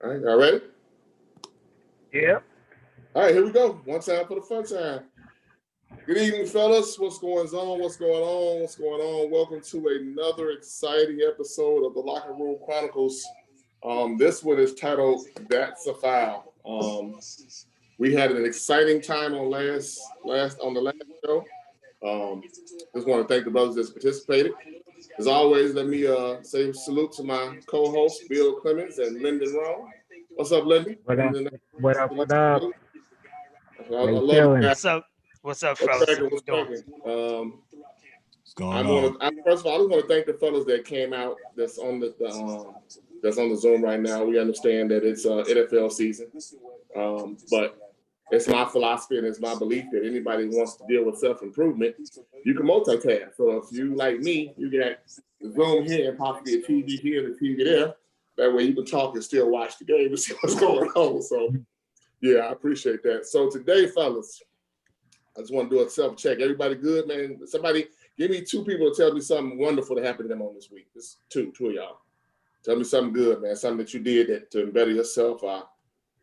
All right, y'all ready? Yeah. All right, here we go. One time for the fun time. Good evening, fellas. What's going on? What's going on? What's going on? Welcome to another exciting episode of the Locker Room Chronicles. This one is titled "That's a Foul." We had an exciting time on the last show. Just want to thank the brothers that participated. As always, let me say salute to my co-hosts, Bill Clemens and Lyndon Rowe. What's up, Lyndon? What up? What up? I love you guys. What's up, fellas? What's cracking? What's going on? First of all, I just want to thank the fellas that came out. That's on the Zoom right now. We understand that it's NFL season, but it's my philosophy and it's my belief that anybody who wants to deal with self-improvement, you can multitask. So if you, like me, you got the Zoom here and possibly a TV here and a TV there. That way you can talk and still watch the game and see what's going on. So, yeah, I appreciate that. So today, fellas, I just want to do a self-check. Everybody good, man? Somebody give me two people to tell me something wonderful that happened to them on this week. Just two of y'all. Tell me something good, man. Something that you did to better yourself.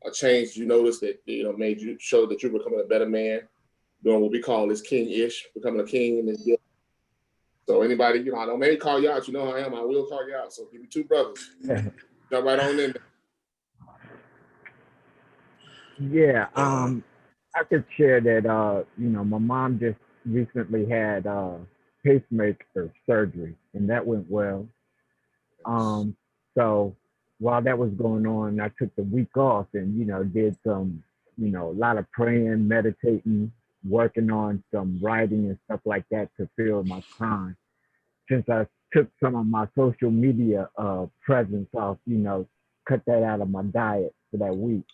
A change you noticed that made you show that you're becoming a better man, doing what we call this king-ish, becoming a king in this deal. So anybody, I don't maybe call you out. You know how I am. I will call you out. So give me two brothers. Jump right on in there. Yeah. I could share that. My mom just recently had pacemaker surgery, and that went well. So while that was going on, I took the week off and, did some, a lot of praying, meditating, working on some writing and stuff like that to fill my time. Since I took some of my social media presence off, cut that out of my diet for that week.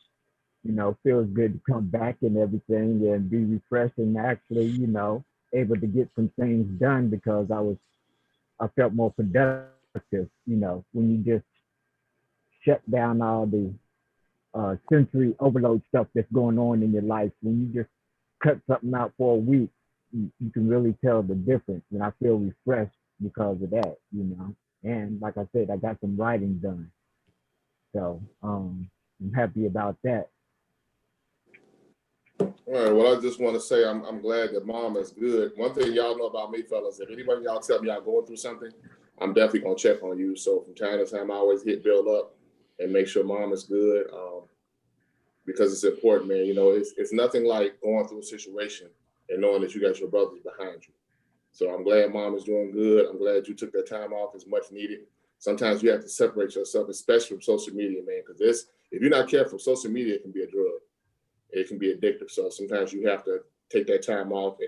Feels good to come back and everything and be refreshed and actually, able to get some things done because I felt more productive, when you just shut down all the sensory overload stuff that's going on in your life. When you just cut something out for a week, you can really tell the difference. And I feel refreshed because of that, And like I said, I got some writing done. So I'm happy about that. All right. Well, I just want to say I'm glad that mom is good. One thing y'all know about me, fellas, if anybody y'all tell me y'all going through something, I'm definitely going to check on you. So from time to time, I always hit Bill up and make sure mom is good because it's important, man. It's nothing like going through a situation and knowing that you got your brothers behind you. So I'm glad mom is doing good. I'm glad you took that time off. It's much needed. Sometimes you have to separate yourself, especially from social media, man, because if you're not careful, social media can be a drug. It can be addictive. So sometimes you have to take that time off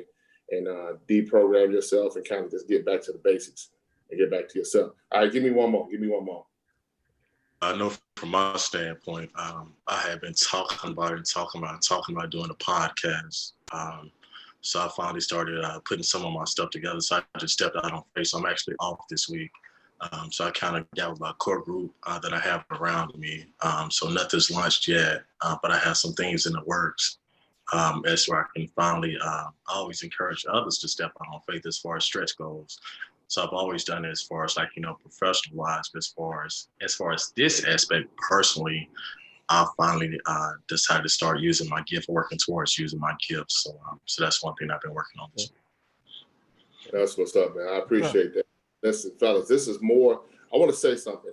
and deprogram yourself and kind of just get back to the basics and get back to yourself. All right, give me one more. I know from my standpoint, I have been talking about doing a podcast. So I finally started putting some of my stuff together. So I just stepped out on faith. So I'm actually off this week. So I kind of got with my core group that I have around me. So nothing's launched yet, but I have some things in the works as where I can finally, I always encourage others to step out on faith as far as stretch goals. So I've always done it as far as professional wise, but as far as this aspect personally, I finally decided to start using my gift, working towards using my gifts. So that's one thing I've been working on this week. That's what's up, man. I appreciate that. Listen, fellas, this is more. I want to say something.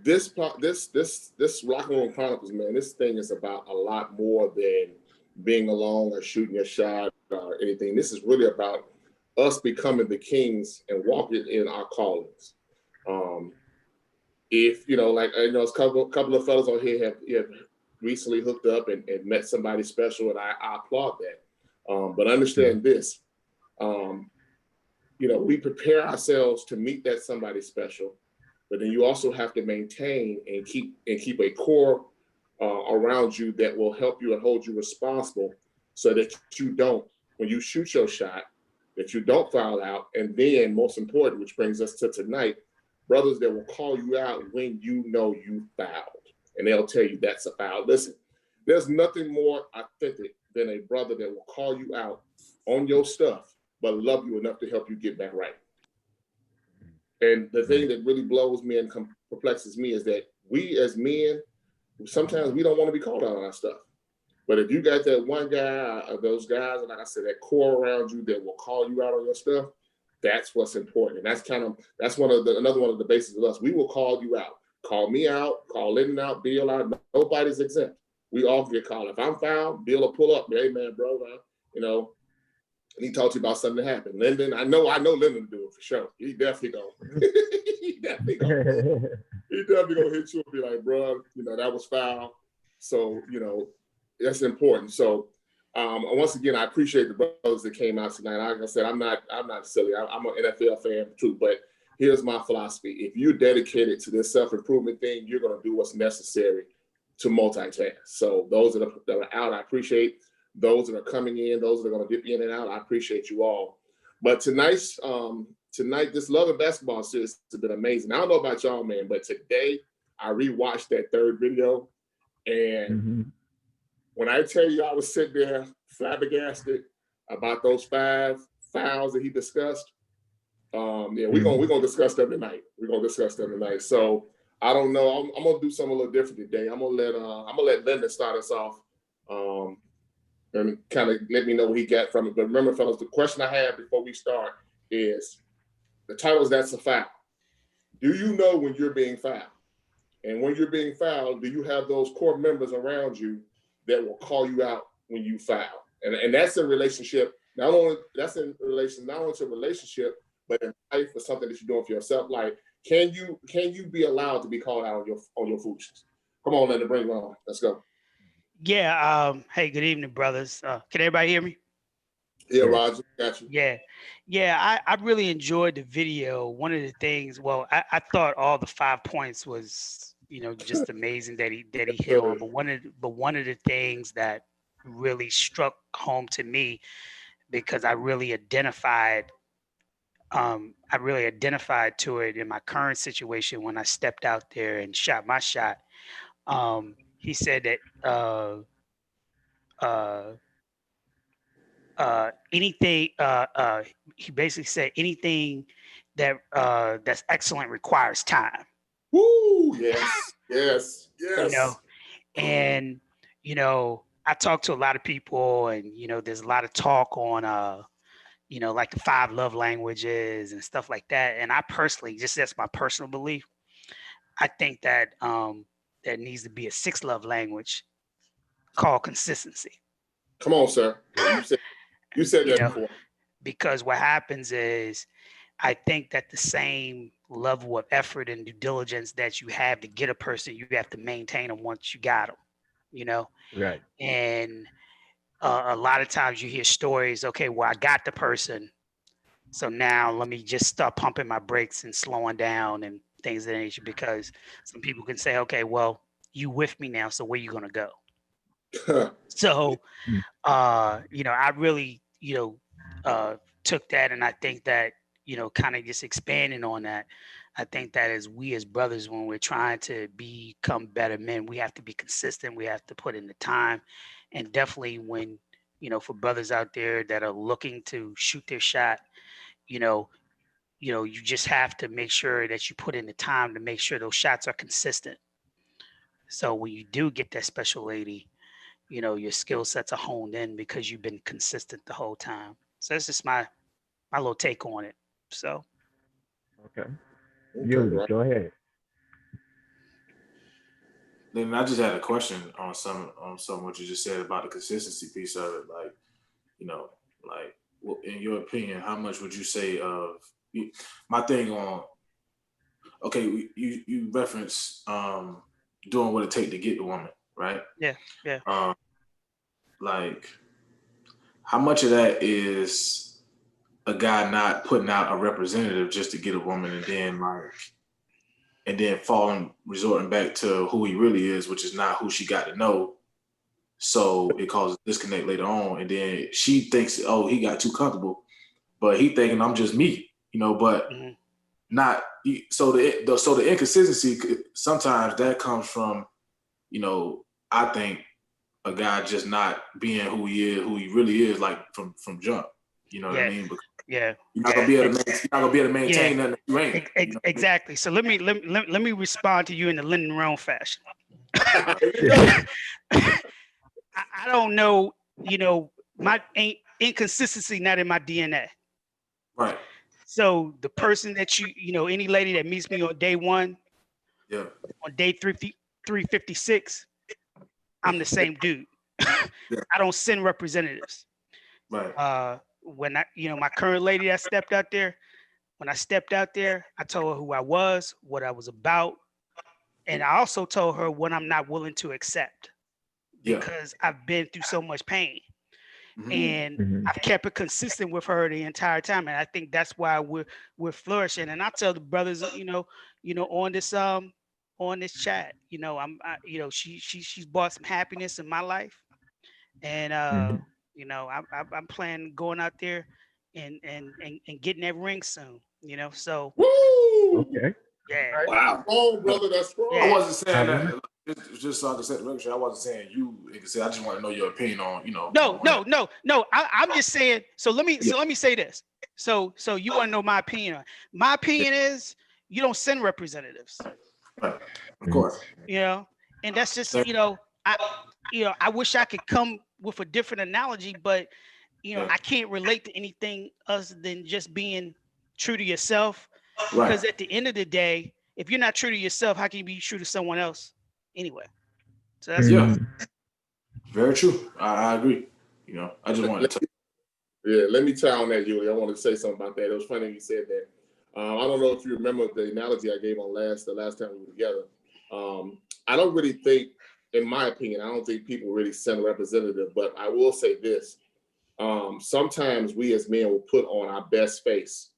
This Locker Room Chronicles, man, this thing is about a lot more than being alone or shooting a shot or anything. This is really about us becoming the kings and walking in our callings. If a couple of fellas on here have recently hooked up and met somebody special, and I applaud that. But understand this. We prepare ourselves to meet that somebody special, but then you also have to maintain and keep a core around you that will help you and hold you responsible so that you don't, when you shoot your shot, that you don't foul out. And then most important, which brings us to tonight, brothers that will call you out when you know you fouled. And they'll tell you that's a foul. Listen, there's nothing more authentic than a brother that will call you out on your stuff, but love you enough to help you get back right. And the thing that really blows me and perplexes me is that we as men, sometimes we don't want to be called out on our stuff. But if you got that one guy or those guys, and like I said, that core around you that will call you out on your stuff, that's what's important. And that's another one of the bases of us. We will call you out. Call me out, call Lyndon out, Bill out. Nobody's exempt. We all get called. If I'm foul, Bill will pull up. Hey man, bro, you know, and he talks to you about something that happened. Lyndon, I know Lyndon do it for sure. He definitely gonna he definitely gonna hit you and be like, bro, you know, that was foul. So, you know, that's important. So once again, I appreciate the brothers that came out tonight. Like I said, I'm not silly. I'm an NFL fan too, but here's my philosophy. If you're dedicated to this self-improvement thing, you're going to do what's necessary to multitask. So those that are out, I appreciate. Those that are coming in, those that are going to dip in and out, I appreciate you all. But tonight, this Love and Basketball series has been amazing. I don't know about y'all, man, but today I rewatched that third video. And when I tell you I was sitting there flabbergasted about those 5 fouls that he discussed, we're gonna discuss them tonight. So I don't know. I'm gonna do something a little different today. I'm gonna let Linda start us off, and kind of let me know what he got from it. But remember, fellas, the question I have before we start is the title is "That's a Foul." Do you know when you're being fouled? And when you're being fouled, do you have those core members around you that will call you out when you foul? And that's in relationship. Not only to a relationship, but in life for something that you're doing for yourself. Like, can you be allowed to be called out on your foolishness? Come on, let it bring it on. Let's go. Yeah. Hey, good evening, brothers. Can everybody hear me? Yeah, Roger, got you. Yeah. I really enjoyed the video. One of the things, I thought all the 5 points was, you know, just amazing that he hit on. But one of the things that really struck home to me, because I really identified to it in my current situation when I stepped out there and shot my shot. He said that anything he basically said anything that that's excellent requires time. Woo, yes. You know, and you know, I talk to a lot of people, and you know, there's a lot of talk on you know, like the 5 love languages and stuff like that. And I personally, that's my personal belief, I think that there needs to be a 6th love language called consistency. Come on, sir. You said that before. Because what happens is, I think that the same level of effort and due diligence that you have to get a person, you have to maintain them once you got them, you know? Right. And a lot of times you hear stories, okay, well, I got the person, so now let me just start pumping my brakes and slowing down and things of that nature, because some people can say, okay, well, you with me now, so where you gonna go? So, you know, I really, you know, took that, and I think that, you know, kind of just expanding on that, I think that as we as brothers, when we're trying to become better men, we have to be consistent. We have to put in the time. And definitely when, you know, for brothers out there that are looking to shoot their shot, you know, you just have to make sure that you put in the time to make sure those shots are consistent. So when you do get that special lady, you know, your skill sets are honed in because you've been consistent the whole time. So that's just my little take on it. So. Okay. You go ahead. Then I just had a question on some what you just said about the consistency piece of it. Like, you know, like, well, in your opinion, how much would you say of my thing on? Okay, you reference doing what it takes to get the woman, right? Yeah. Like, how much of that is a guy not putting out a representative just to get a woman, and then resorting back to who he really is, which is not who she got to know. So it causes disconnect later on. And then she thinks, oh, he got too comfortable, but he thinking I'm just me, you know, but not. So the inconsistency, sometimes that comes from, you know, I think a guy just not being who he really is, like from jump, you know what I mean? Yeah. You're not gonna be able to maintain nothing that you ain't. Exactly. So let me respond to you in the Lyndon Rome fashion. I don't know, my inconsistency not in my DNA. Right. So the person that any lady that meets me on day 1, yeah, on day 356, I'm the same dude. Yeah. I don't send representatives. Right. When my current lady that stepped out there, when I stepped out there, I told her who I was, what I was about, and I also told her what I'm not willing to accept because I've been through so much pain. And I've kept it consistent with her the entire time, and I think that's why we're flourishing. And I tell the brothers, on this chat, she's brought some happiness in my life, and I'm planning going out there and getting that ring soon. So Woo! Okay. yeah. Wow. Oh, brother, that's strong. Yeah. I wasn't saying that. Just so I can set the record. I wasn't saying you. I just want to know your opinion on, No. I'm just saying. So let me say this. So you want to know my opinion? My opinion is you don't send representatives. Right. Of course. And that's just I wish I could come with a different analogy, but I can't relate to anything other than just being true to yourself. Right. Because at the end of the day, if you're not true to yourself, how can you be true to someone else anyway? So that's very true. I agree. I just wanted to. Let me tell on that, Julie. I want to say something about that. It was funny you said that. I don't know if you remember the analogy I gave on the last time we were together. I don't really think, in my opinion, I don't think people really send a representative, but I will say this. Sometimes we as men will put on our best face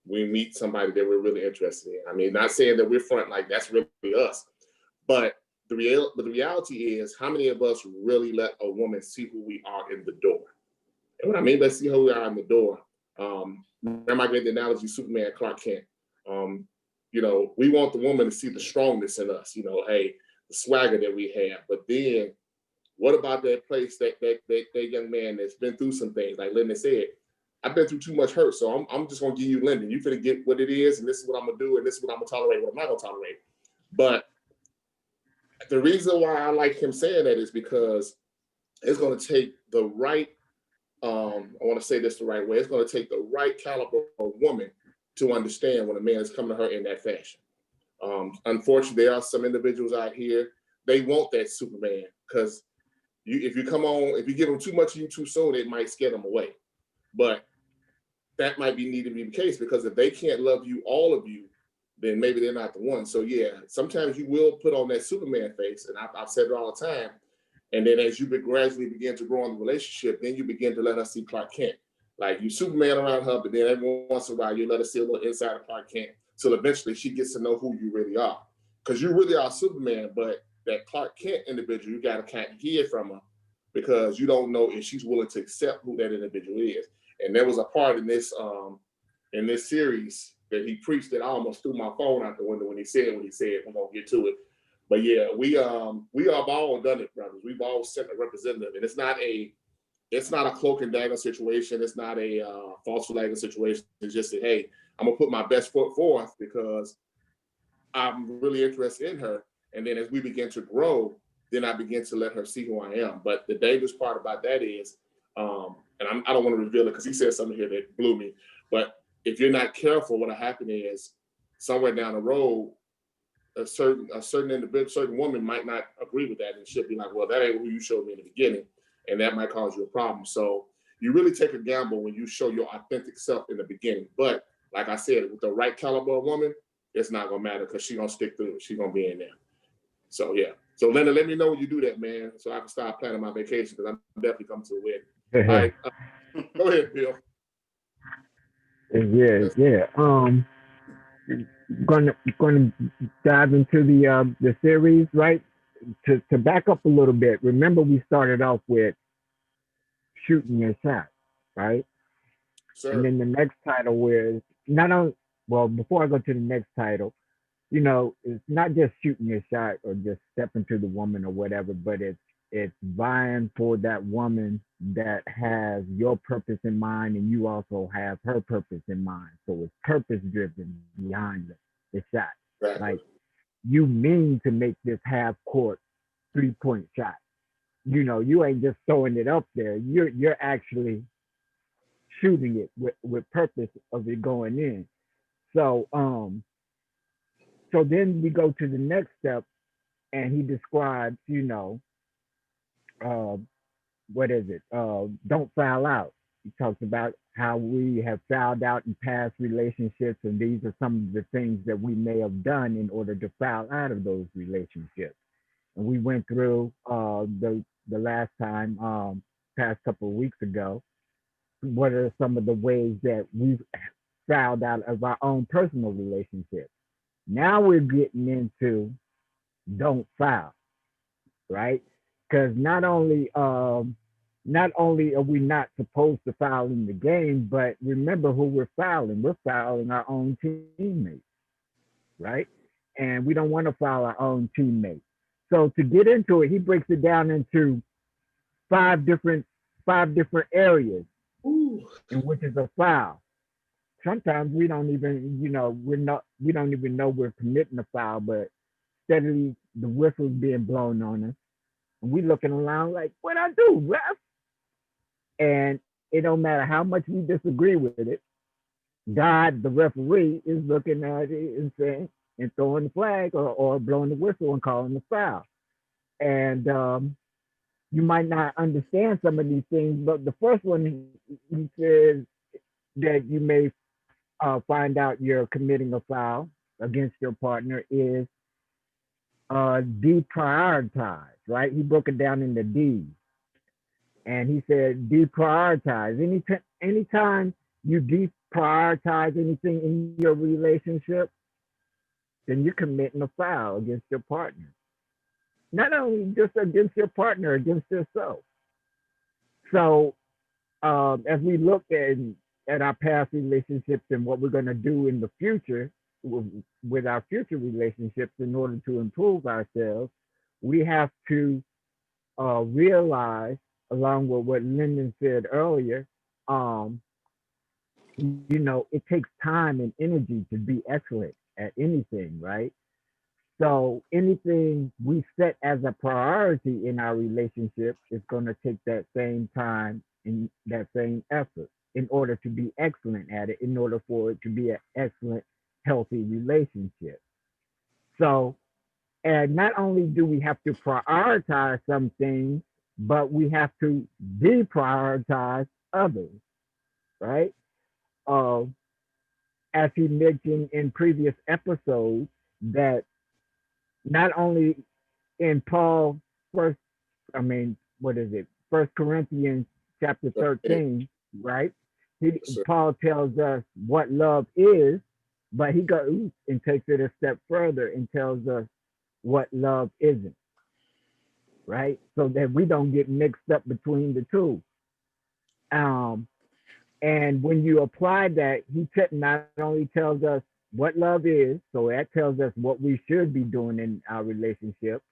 when we meet somebody that we're really interested in. I mean, not saying that we're front like that's really us, but the reality is, how many of us really let a woman see who we are in the door? And what I mean by see who we are in the door, remember I gave the analogy Superman, Clark Kent. We want the woman to see the strongness in us, hey, the swagger that we have. But then what about that place, that young man that's been through some things? Like Lyndon said, I've been through too much hurt, so I'm just gonna give you Lyndon. You're gonna get what it is, and this is what I'm gonna do, and this is what I'm gonna tolerate, what I'm not gonna tolerate. But the reason why I like him saying that is because it's gonna take the right, I want to say this the right way, it's gonna take the right caliber of woman to understand when a man is coming to her in that fashion. Unfortunately, there are some individuals out here, they want that Superman, because if you give them too much of you too soon, it might scare them away. But that might need to be the case, because if they can't love you, all of you, then maybe they're not the one. So yeah, sometimes you will put on that Superman face, and I've said it all the time. And then as you gradually begin to grow in the relationship, then you begin to let her see Clark Kent. Like you Superman around her, but then every once in a while you let her see a little inside of Clark Kent, till eventually she gets to know who you really are. Because you really are Superman, but that Clark Kent individual, you got to kind of hear from her, because you don't know if she's willing to accept who that individual is. And there was a part in this series that he preached that I almost threw my phone out the window when he said what he said. We're gonna get to it. But yeah, we have all done it, brothers. We've all sent a representative, and it's not a cloak and dagger situation. It's not a false flagging situation. It's just that, hey, I'm gonna put my best foot forth because I'm really interested in her. And then as we begin to grow, then I begin to let her see who I am. But the dangerous part about that is, and I don't want to reveal it because he said something here that blew me, but if you're not careful, what'll happen is somewhere down the road, a certain individual, certain woman might not agree with that, and she'll be like, well, that ain't who you showed me in the beginning, and that might cause you a problem. So you really take a gamble when you show your authentic self in the beginning. But like I said, with the right caliber of woman, it's not gonna matter, because she's gonna stick through it. She's gonna be in there. So yeah. So Linda, let me know when you do that, man, so I can start planning my vacation, because I'm definitely coming to the wedding. All right. Go ahead, Bill. Yeah. Going to dive into the series, right? To back up a little bit. Remember, we started off with shooting your shot, right? Sir. And then the next title is before I go to the next title, it's not just shooting your shot or just stepping to the woman or whatever, but it's it's vying for that woman that has your purpose in mind, and you also have her purpose in mind. So it's purpose driven behind the shot. Exactly. Like, you mean to make this half court 3-point shot. You know, you ain't just throwing it up there. You're actually shooting it with purpose of it going in. So so then we go to the next step, and he describes, you know, what is it? Don't foul out. He talks about how we have fouled out in past relationships, and these are some of the things that we may have done in order to foul out of those relationships. And we went through the last time, past couple of weeks ago, what are some of the ways that we've fouled out of our own personal relationships. Now we're getting into don't foul, right? Because not only are we not supposed to foul in the game, but remember who we're fouling. We're fouling our own teammates, right? And we don't want to foul our own teammates. So to get into it, he breaks it down into five different areas in which is a foul. Sometimes we don't even, you know, we don't even know we're committing a foul, but steadily the whistle's being blown on us. And we looking around like, what I do, ref? And it don't matter how much we disagree with it. God, the referee, is looking at it and saying, and throwing the flag or blowing the whistle and calling the foul. And you might not understand some of these things, but the first one, he says that you may find out you're committing a foul against your partner is deprioritize, right? He broke it down into D's. And he said deprioritize. Anytime you deprioritize anything in your relationship, then you're committing a foul against your partner. Not only just against your partner, against yourself. So as we look at our past relationships and what we're going to do in the future with our future relationships in order to improve ourselves, we have to realize, along with what Lyndon said earlier, you know, it takes time and energy to be excellent at anything, right? So anything we set as a priority in our relationship is going to take that same time and that same effort in order to be excellent at it, in order for it to be an excellent, healthy relationship. So, and not only do we have to prioritize some things, but we have to deprioritize others, right? As he mentioned in previous episodes, that not only in Paul first, what is it? 1 Corinthians chapter 13, right? Paul tells us what love is, but he goes and takes it a step further and tells us what love isn't, right? So that we don't get mixed up between the two. And when you apply that, he not only tells us what love is, so that tells us what we should be doing in our relationship,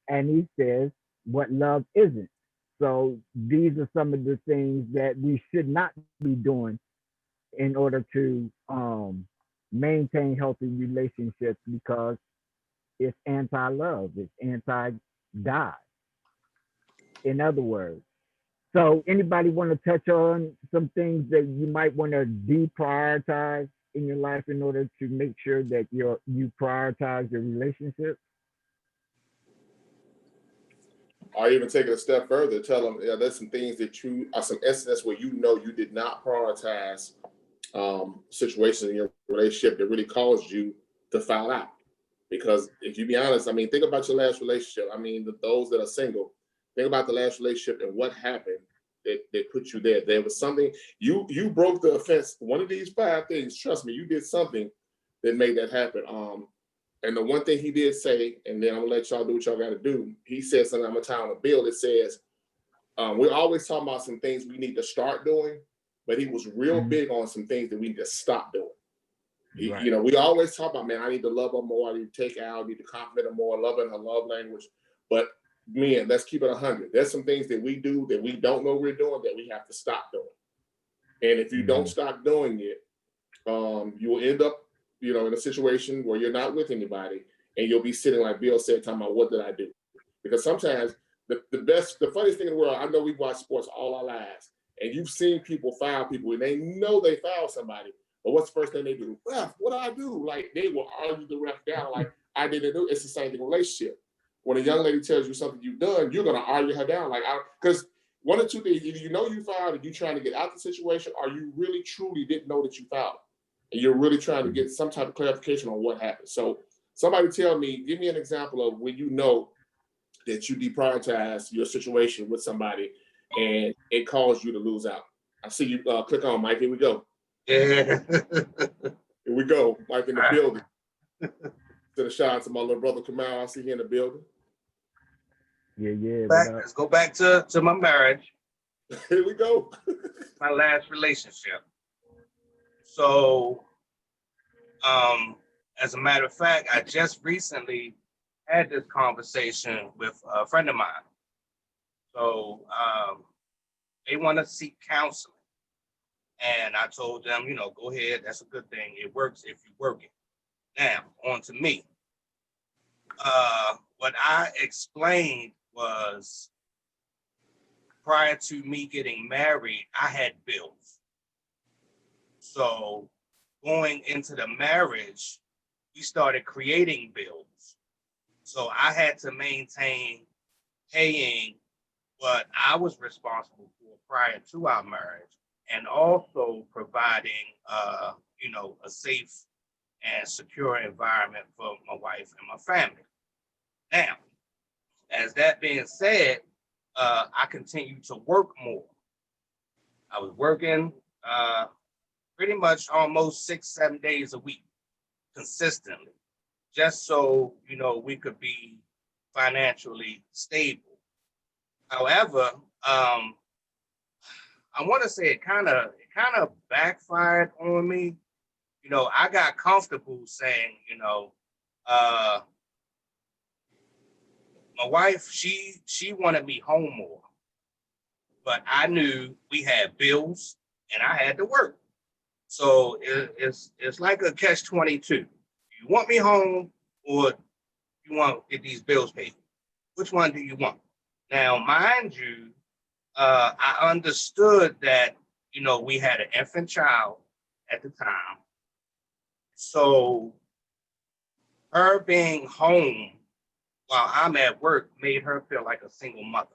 and he says what love isn't. So these are some of the things that we should not be doing in order to maintain healthy relationships, because it's anti-love, it's anti-God, in other words. So anybody want to touch on some things that you might want to deprioritize in your life in order to make sure that you prioritize your relationship? Or even take it a step further, tell them, yeah, there's some things that you are some incidents where you know you did not prioritize situations in your relationship that really caused you to foul out. Because if you be honest, I mean, think about your last relationship. I mean, those that are single, think about the last relationship and what happened that put you there. There was something, you broke the offense. One of these 5 things, trust me, you did something that made that happen. And the one thing he did say, and then I'm gonna let y'all do what y'all gotta do. He said something, I'm gonna tie on a bill that says, we're always talking about some things we need to start doing, but he was real big on some things that we need to stop doing. Right. You know, we always talk about, man, I need to love her more, I need to take her out, I need to compliment her more, love her in her love language. But men, let's keep it 100. There's some things that we do that we don't know we're doing that we have to stop doing. And if you don't stop doing it, you will end up, in a situation where you're not with anybody, and you'll be sitting like Bill said, talking about what did I do? Because sometimes the funniest thing in the world, I know we've watched sports all our lives, and you've seen people foul people, and they know they fouled somebody. But what's the first thing they do? Ref, what do I do? Like, they will argue the ref down like, I didn't do it. It's the same thing in a relationship. When a young lady tells you something you've done, you're going to argue her down. Like, because one or two things, either you know you fouled and you're trying to get out of the situation, or you really, truly didn't know that you fouled. And you're really trying to get some type of clarification on what happened. So somebody give me an example of when you know that you deprioritize your situation with somebody and it caused you to lose out. I see you click on Mike. Here we go. Yeah. Here we go. Mike in the building. To the shout out to my little brother Kamal. I see here in the building. Yeah. Let's go back to my marriage. Here we go. My last relationship. So, as a matter of fact, I just recently had this conversation with a friend of mine. So, they want to seek counseling. And I told them, go ahead. That's a good thing. It works if you work it. Now, on to me. What I explained was prior to me getting married, I had bills. So going into the marriage, we started creating bills. So I had to maintain paying what I was responsible for prior to our marriage, and also providing, a safe and secure environment for my wife and my family. Now, as that being said, I continued to work more. I was working pretty much almost 6-7 days a week consistently, just so, we could be financially stable. However, I want to say it kind of backfired on me. I got comfortable saying, my wife, she wanted me home more, but I knew we had bills and I had to work. So it's like a catch-22. You want me home, or you want to get these bills paid? Which one do you want? Now, mind you, I understood that, we had an infant child at the time. So her being home while I'm at work made her feel like a single mother.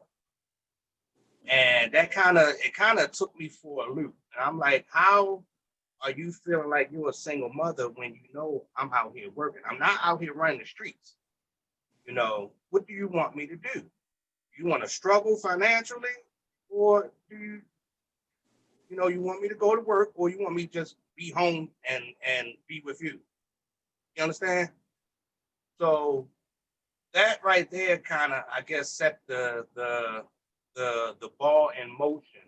And that kind of took me for a loop. And I'm like, how are you feeling like you're a single mother when I'm out here working? I'm not out here running the streets. What do you want me to do? You want to struggle financially, or do you want me to go to work, or you want me to just be home and be with you? You understand? So that right there kind of, I guess, set the ball in motion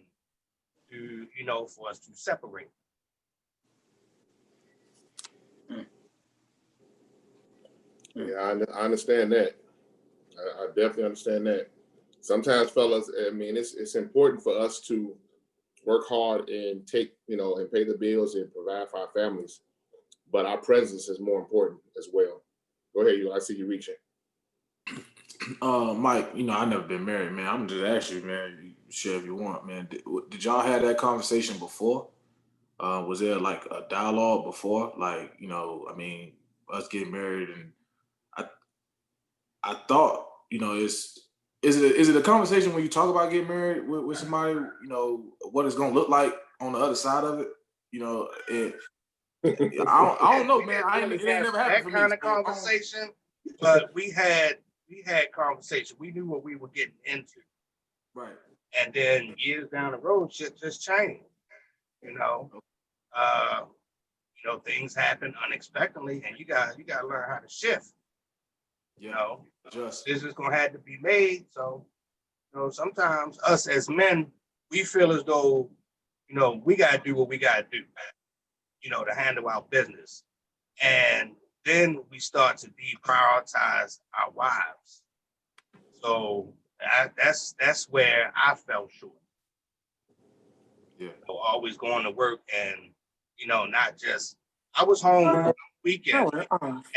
to, for us to separate. Yeah, I understand that. I definitely understand that. Sometimes, fellas, it's important for us to work hard and take, and pay the bills and provide for our families. But our presence is more important as well. Go ahead, I see you reaching. Mike, I never been married, man. I'm just asking you, man. You share if you want, man. Did y'all have that conversation before? Was there like a dialogue before? Like, us getting married, and I thought, is it a conversation when you talk about getting married with somebody, what it's gonna look like on the other side of it? I don't know, man. It ain't never happened for me. That kind of conversation, but we had conversation. We knew what we were getting into. Right. And then years down the road, shit just changed. Things happen unexpectedly, and you got to learn how to shift. This is gonna have to be made. So, sometimes us as men, we feel as though, we gotta do what we gotta do, to handle our business. And then we start to deprioritize our wives. So that's where I fell short. Yeah. So always going to work and, not just, I was home on weekends.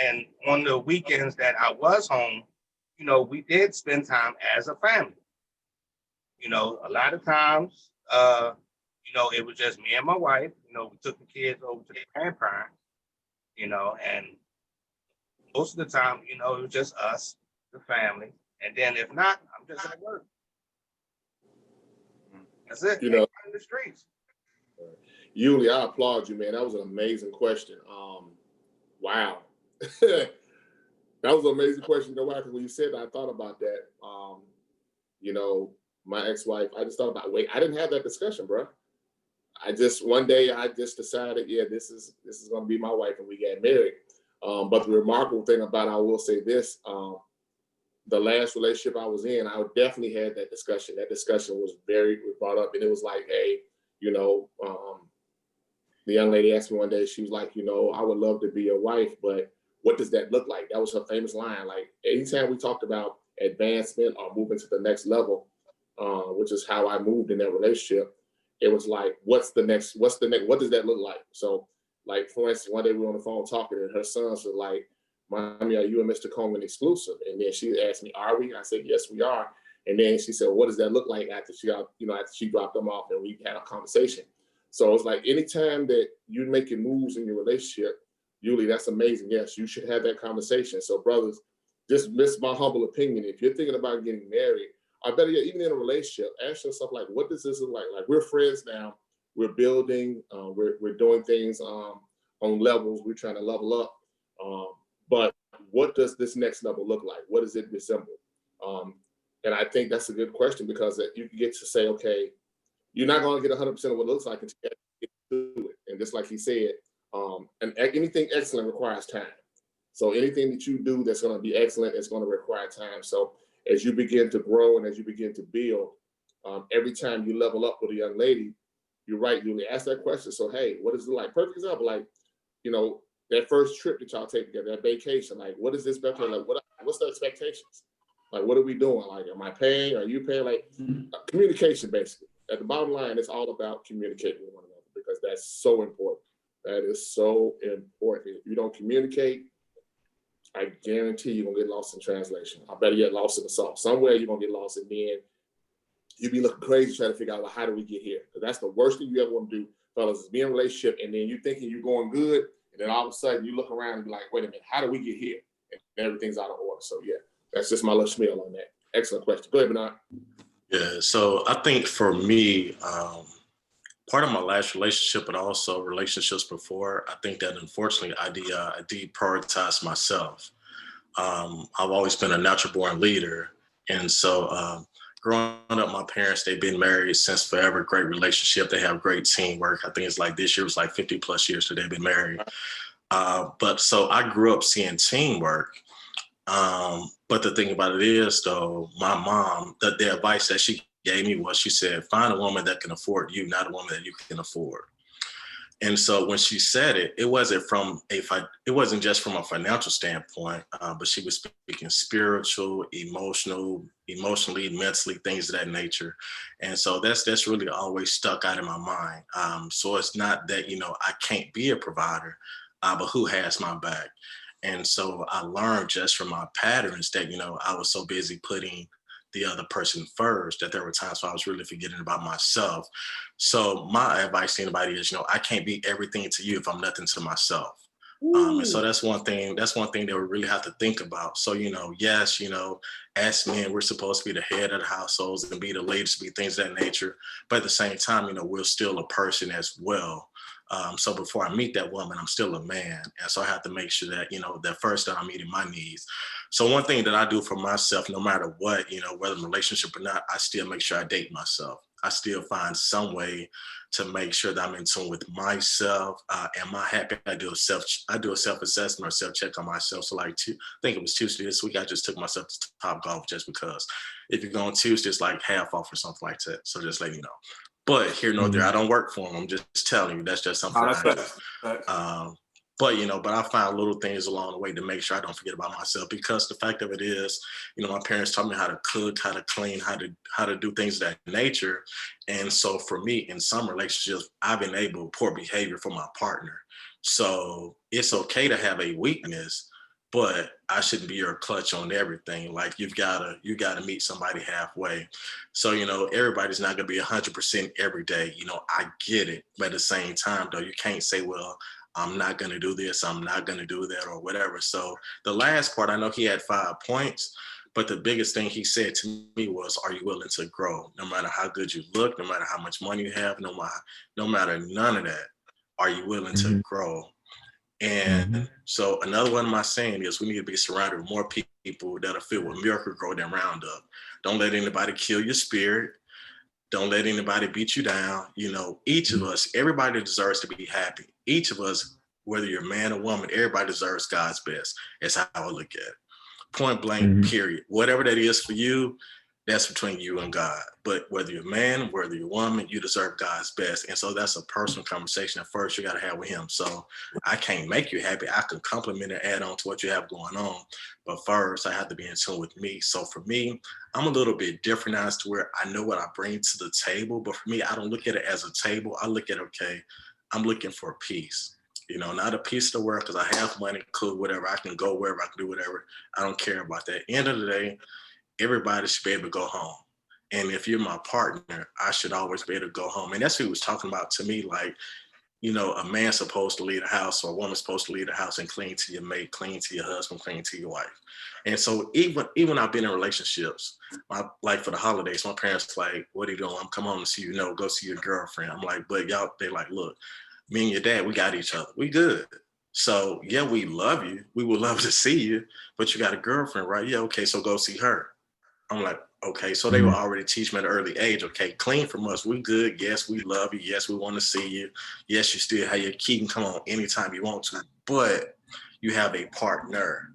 And on the weekends that I was home, we did spend time as a family. A lot of times, it was just me and my wife. We took the kids over to the grandparents, and most of the time, it was just us, the family. And then if not, I'm just at work. That's it. In the streets. Yuli, I applaud you, man. That was an amazing question. Wow. That was an amazing question. Why? Because when you said that, I thought about that. My ex-wife, I just thought about, wait, I didn't have that discussion, bro. One day I just decided, yeah, this is going to be my wife, and we got married. But the remarkable thing about it, I will say this, the last relationship I was in, I definitely had that discussion. That discussion was brought up, and it was like, hey, the young lady asked me one day, she was like, I would love to be your wife, but what does that look like? That was her famous line. Like, anytime we talked about advancement or moving to the next level, which is how I moved in that relationship, it was like, what does that look like? So, like, for instance, one day we were on the phone talking, and her sons were like, Mommy, are you and Mr. Coleman exclusive? And then she asked me, are we? I said, yes, we are. And then she said, what does that look like after she dropped them off and we had a conversation? So it's like, anytime that you're making moves in your relationship, Yuli, that's amazing. Yes, you should have that conversation. So brothers, just my humble opinion, if you're thinking about getting married, or better yet, even in a relationship, ask yourself, like, what does this look like? Like, we're friends now, we're building, we're doing things on levels, we're trying to level up. But what does this next level look like? What does it resemble? And I think that's a good question, because you can get to say, okay, you're not going to get 100% of what it looks like until you get to it. And just like he said, and anything excellent requires time. So anything that you do that's going to be excellent is going to require time. So as you begin to grow and as you begin to build, every time you level up with a young lady, you're right, you ask that question. So, hey, what is it like? Perfect example, like, that first trip that y'all take together, that vacation, like, what is this vacation? Like, what's the expectations? Like, what are we doing? Like, am I paying? Are you paying? Like, communication, basically. At the bottom line, it's all about communicating with one another, because that's so important. That is so important. If you don't communicate, I guarantee you're going to get lost in translation. I better get lost in the sauce. Somewhere you're going to get lost, and then you'll be looking crazy trying to figure out, well, how do we get here? Because that's the worst thing you ever want to do, fellas, is be in a relationship, and then you thinking you're going good, and then all of a sudden you look around and be like, wait a minute, how do we get here? And everything's out of order. So yeah, that's just my little spiel on that. Excellent question. Go ahead, Bernard. Yeah, so I think for me, part of my last relationship, but also relationships before, I think that unfortunately I deprioritized myself. I've always been a natural born leader. And so growing up, my parents, they've been married since forever, great relationship. They have great teamwork. I think it's like this year was like 50 plus years that they've been married. But so I grew up seeing teamwork. But the thing about it is, though, my mom, the advice that she gave me was, she said, find a woman that can afford you, not a woman that you can afford. And so when she said it, it wasn't just from a financial standpoint, but she was speaking spiritual, emotionally, mentally, things of that nature. And so that's really always stuck out in my mind. So it's not that, I can't be a provider, but who has my back? And so I learned just from my patterns that, I was so busy putting the other person first that there were times where I was really forgetting about myself. So my advice to anybody is, I can't be everything to you if I'm nothing to myself. And so that's one thing that we really have to think about. So, yes, as men, we're supposed to be the head of the households and be the leaders, be things of that nature. But at the same time, we're still a person as well. So before I meet that woman, I'm still a man. And so I have to make sure that, that first that I'm meeting my needs. So one thing that I do for myself, no matter what, whether I'm in a relationship or not, I still make sure I date myself. I still find some way to make sure that I'm in tune with myself. Am I happy? I do a self-assessment or self-check on myself. So like, I think it was Tuesday this week, I just took myself to Top Golf just because. If you're going Tuesday, it's like half off or something like that. So just let you know. But here nor there, I don't work for them. I'm just telling you, that's just something I do. But, but I find little things along the way to make sure I don't forget about myself, because the fact of it is, my parents taught me how to cook, how to clean, how to do things of that nature. And so for me, in some relationships, I've enabled poor behavior for my partner. So it's okay to have a weakness, but I shouldn't be your clutch on everything. Like you gotta meet somebody halfway. So, everybody's not gonna be 100% every day. I get it. But at the same time, though, you can't say, well, I'm not going to do this, I'm not going to do that, or whatever. So the last part, I know he had 5 points, but the biggest thing he said to me was, are you willing to grow? No matter how good you look, no matter how much money you have, no matter none of that, are you willing to grow? And so another one of my saying is we need to be surrounded with more people that are filled with miracle grow than Roundup. Don't let anybody kill your spirit. Don't let anybody beat you down. Each of us, everybody deserves to be happy. Each of us, whether you're a man or woman, everybody deserves God's best. That's how I look at it. Point blank, period. Whatever that is for you, that's between you and God. But whether you're a man, whether you're a woman, you deserve God's best. And so that's a personal conversation at first you got to have with him. So I can't make you happy. I can compliment and add on to what you have going on. But first, I have to be in tune with me. So for me, I'm a little bit different now as to where I know what I bring to the table. But for me, I don't look at it as a table. I look at, okay, I'm looking for peace. Not a piece of the world because I have money, cool, whatever. I can go wherever, I can do whatever. I don't care about that. End of the day, everybody should be able to go home. And if you're my partner, I should always be able to go home. And that's what he was talking about to me. Like, a man's supposed to leave the house, or a woman's supposed to leave the house and clean to your mate, clean to your husband, clean to your wife. And so even I've been in relationships, like for the holidays, my parents like, what are you doing? I'm coming home to see you. No, go see your girlfriend. I'm like, but y'all, they like, look, me and your dad, we got each other. We good. So yeah, we love you. We would love to see you, but you got a girlfriend, right? Yeah, okay, so go see her. I'm like, okay, so they will already teach me at an early age, okay, clean from us, we good, yes, we love you, yes, we want to see you, yes, you still have your key and come on anytime you want to, but you have a partner.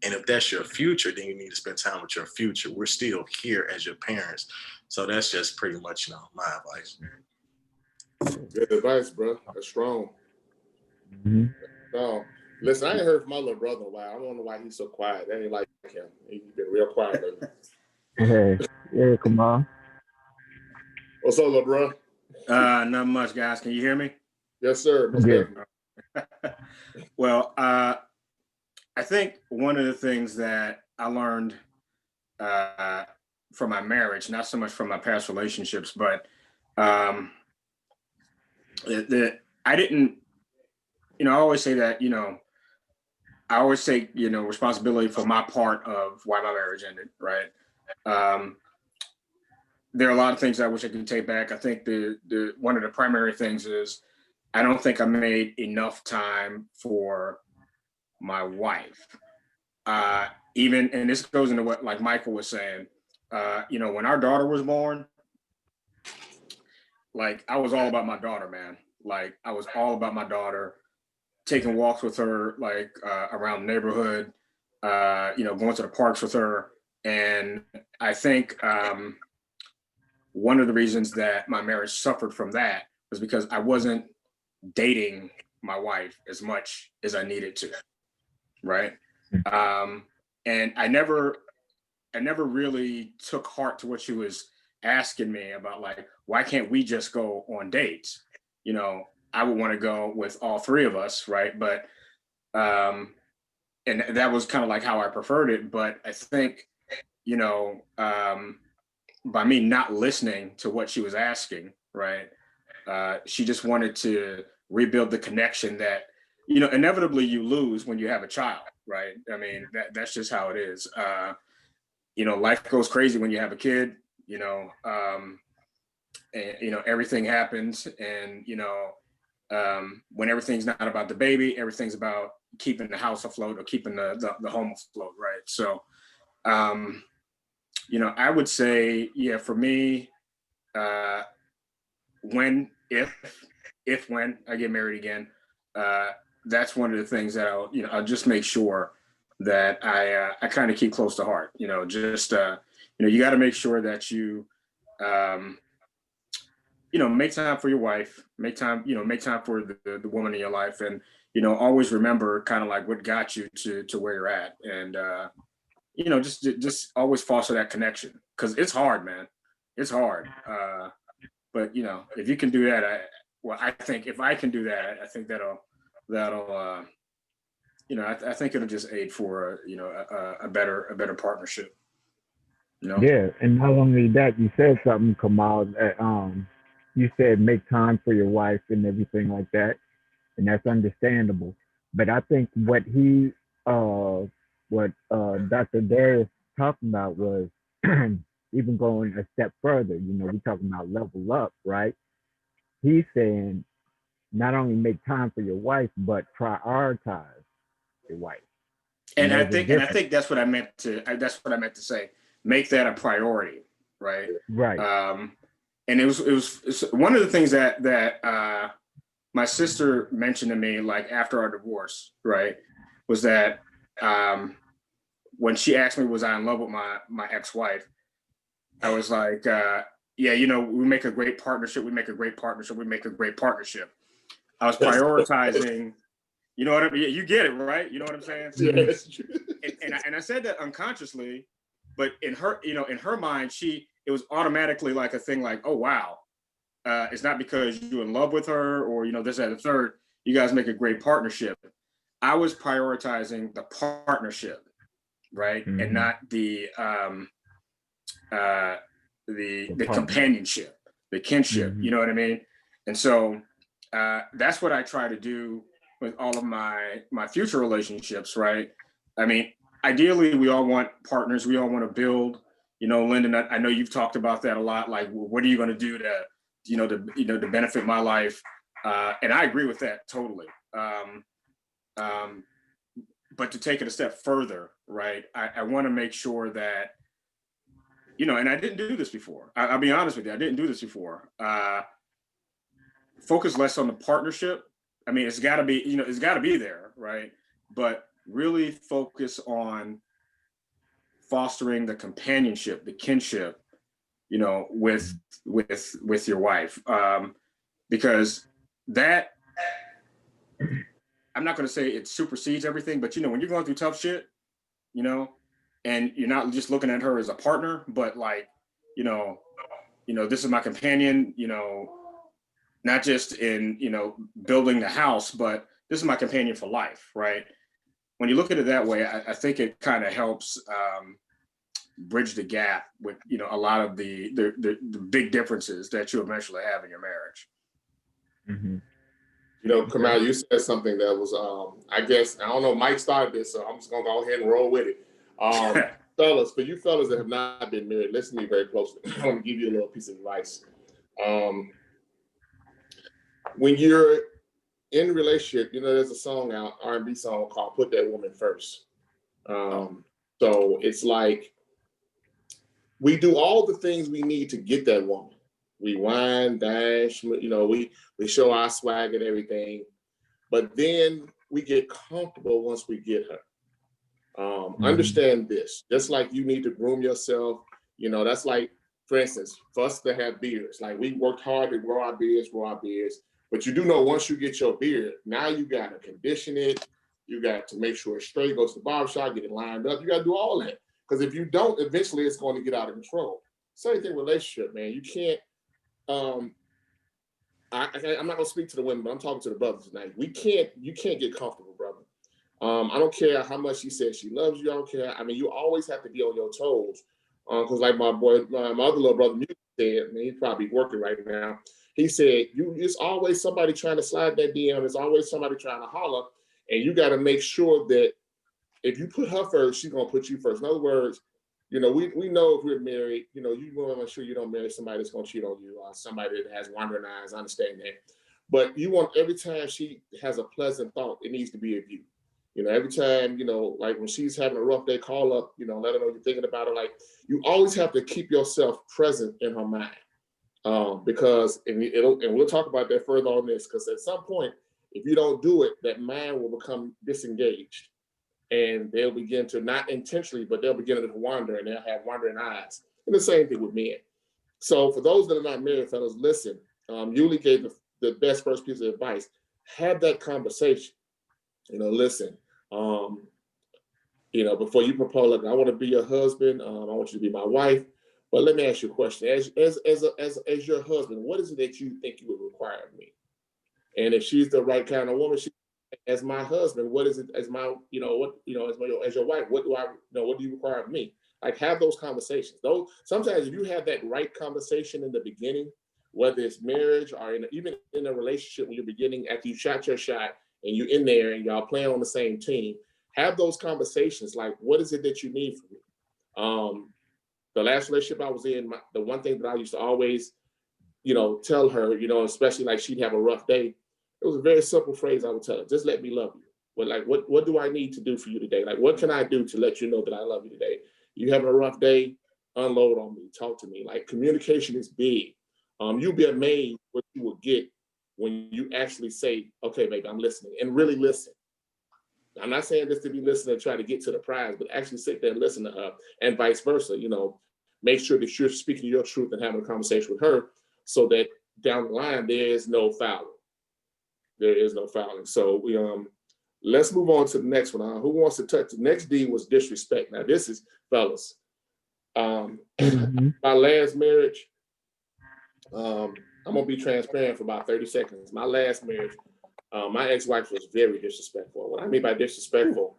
And if that's your future, then you need to spend time with your future. We're still here as your parents. So that's just pretty much, my advice. Good advice, bro. That's strong. No, listen, I ain't heard from my little brother in a while. I don't know why he's so quiet. That ain't like him. He's been real quiet lately. Hey, come on. What's up, little bro? Not much, guys. Can you hear me? Yes, sir. Yeah. Well, I think one of the things that I learned from my marriage, not so much from my past relationships, but that I didn't, I always say that, I always take, responsibility for my part of why my marriage ended, right? There are a lot of things I wish I could take back. I think the one of the primary things is I don't think I made enough time for my wife. Even, and this goes into what like Michael was saying, when our daughter was born, like I was all about my daughter, man. Like I was all about my daughter, taking walks with her, like around the neighborhood, going to the parks with her. And I think one of the reasons that my marriage suffered from that was because I wasn't dating my wife as much as I needed to, right? And I never really took heart to what she was asking me about, like, why can't we just go on dates? I would want to go with all three of us, right? But and that was kind of like how I preferred it. But I think, by me not listening to what she was asking, right? She just wanted to rebuild the connection that, inevitably you lose when you have a child, right? I mean, that's just how it is. Life goes crazy when you have a kid, and, everything happens. And, when everything's not about the baby, everything's about keeping the house afloat or keeping the home afloat, right? So, I would say, yeah, for me, when I get married again, that's one of the things that I'll just make sure that I kind of keep close to heart. You got to make sure that you, make time for your wife, make time for the woman in your life, and always remember kind of like what got you to where you're at, and just always foster that connection, because it's hard, man. It's hard. But if you can do that, I think if I can do that, I think that'll I think it'll just aid for a better partnership. Yeah, and not only that, you said something, Kamal, that you said make time for your wife and everything like that, and that's understandable. But I think what Dr. Darius talking about was even going a step further. We talking about level up, right? He's saying not only make time for your wife, but prioritize your wife. And I think that's what I meant to say. Make that a priority, right? Right. And it was one of the things that my sister mentioned to me, like after our divorce, right, was that when she asked me was I in love with my ex-wife, I was like, yeah, we make a great partnership. We make a great partnership. We make a great partnership. I was prioritizing. You know what I mean? You get it, right? You know what I'm saying? Yes. And I said that unconsciously, but in her, in her mind, it was automatically like a thing like, oh, wow. It's not because you're in love with her or, this, that, and the third. You guys make a great partnership. I was prioritizing the partnership, right? Mm-hmm. And not the companionship, the kinship, mm-hmm. You know what I mean? And so that's what I try to do with all of my future relationships, right? I mean, ideally, we all want partners. We all want to build. Lyndon, I know you've talked about that a lot. Like, what are you going to do to benefit my life? And I agree with that totally. But to take it a step further, right? I want to make sure that, and I didn't do this before. I'll be honest with you, I didn't do this before. Focus less on the partnership. I mean, it's got to be, it's got to be there, right? But really focus on fostering the companionship, the kinship, with your wife, because that, I'm not going to say it supersedes everything, but when you're going through tough shit, and you're not just looking at her as a partner, but like, this is my companion, not just in, building the house, but this is my companion for life, right? When you look at it that way, I think it kind of helps bridge the gap with, a lot of the big differences that you eventually have in your marriage. Mm-hmm. Kamal, you said something that was, I guess, I don't know, Mike started this, so I'm just going to go ahead and roll with it. Fellas, for you fellas that have not been married, listen to me very closely. I'm going to give you a little piece of advice. When you're in a relationship, there's a song out, R&B song called Put That Woman First. So it's like we do all the things we need to get that woman. We whine, dash, we show our swag and everything. But then we get comfortable once we get her. Understand this, just like you need to groom yourself, that's like, for instance, for us to have beards, like we worked hard to grow our beards, but you do know once you get your beard, now you got to condition it. You got to make sure it's straight, go to the barbershop, get it lined up. You got to do all that. Because if you don't, eventually it's going to get out of control. Same thing relationship, man. You can't, I'm not going to speak to the women, but I'm talking to the brothers tonight. You can't get comfortable, brother. I don't care how much she says she loves you. I don't care. I mean, you always have to be on your toes. Because like my other little brother said, man, he's probably working right now. He said, it's always somebody trying to slide that DM. There's always somebody trying to holler. And you got to make sure that if you put her first, she's going to put you first. In other words, we know if we're married, you want to make sure you don't marry somebody that's going to cheat on you or somebody that has wandering eyes. I understand that. But you want every time she has a pleasant thought, it needs to be of you. Every time, like when she's having a rough day, call up, let her know you're thinking about her. Like, you always have to keep yourself present in her mind. Because, and we'll talk about that further on this, because at some point, if you don't do it, that mind will become disengaged. And they'll begin to, not intentionally, but they'll begin to wander and they'll have wandering eyes. And the same thing with men. So for those that are not married, fellas, listen, Yuli gave the best first piece of advice. Have that conversation. listen, before you propose, like, I want to be your husband. I want you to be my wife. But let me ask you a question. As your husband, what is it that you think you would require of me? And if she's the right kind of woman, as my husband, what is it as my, as your wife, what do you require of me? Like, have those conversations. Those sometimes if you have that right conversation in the beginning, whether it's marriage or even in a relationship when you're beginning, after you shot your shot and you're in there and y'all playing on the same team, have those conversations. Like, what is it that you need from me? The last relationship I was in, the one thing that I used to always, tell her, especially like she'd have a rough day, it was a very simple phrase I would tell her: just let me love you. But like, what do I need to do for you today? Like, what can I do to let you know that I love you today? You having a rough day? Unload on me. Talk to me. Like, communication is big. You'll be amazed what you will get when you actually say, okay, baby, I'm listening, and really listen. I'm not saying this to be listening and try to get to the prize, but actually sit there and listen to her, and vice versa. Make sure that you're speaking your truth and having a conversation with her, so that down the line there is no fouling. There is no fouling. So let's move on to the next one. Who wants to touch? The next D was disrespect. Now this is, fellas, my last marriage. I'm gonna be transparent for about 30 seconds. My last marriage, my ex-wife was very disrespectful. What I mean by disrespectful,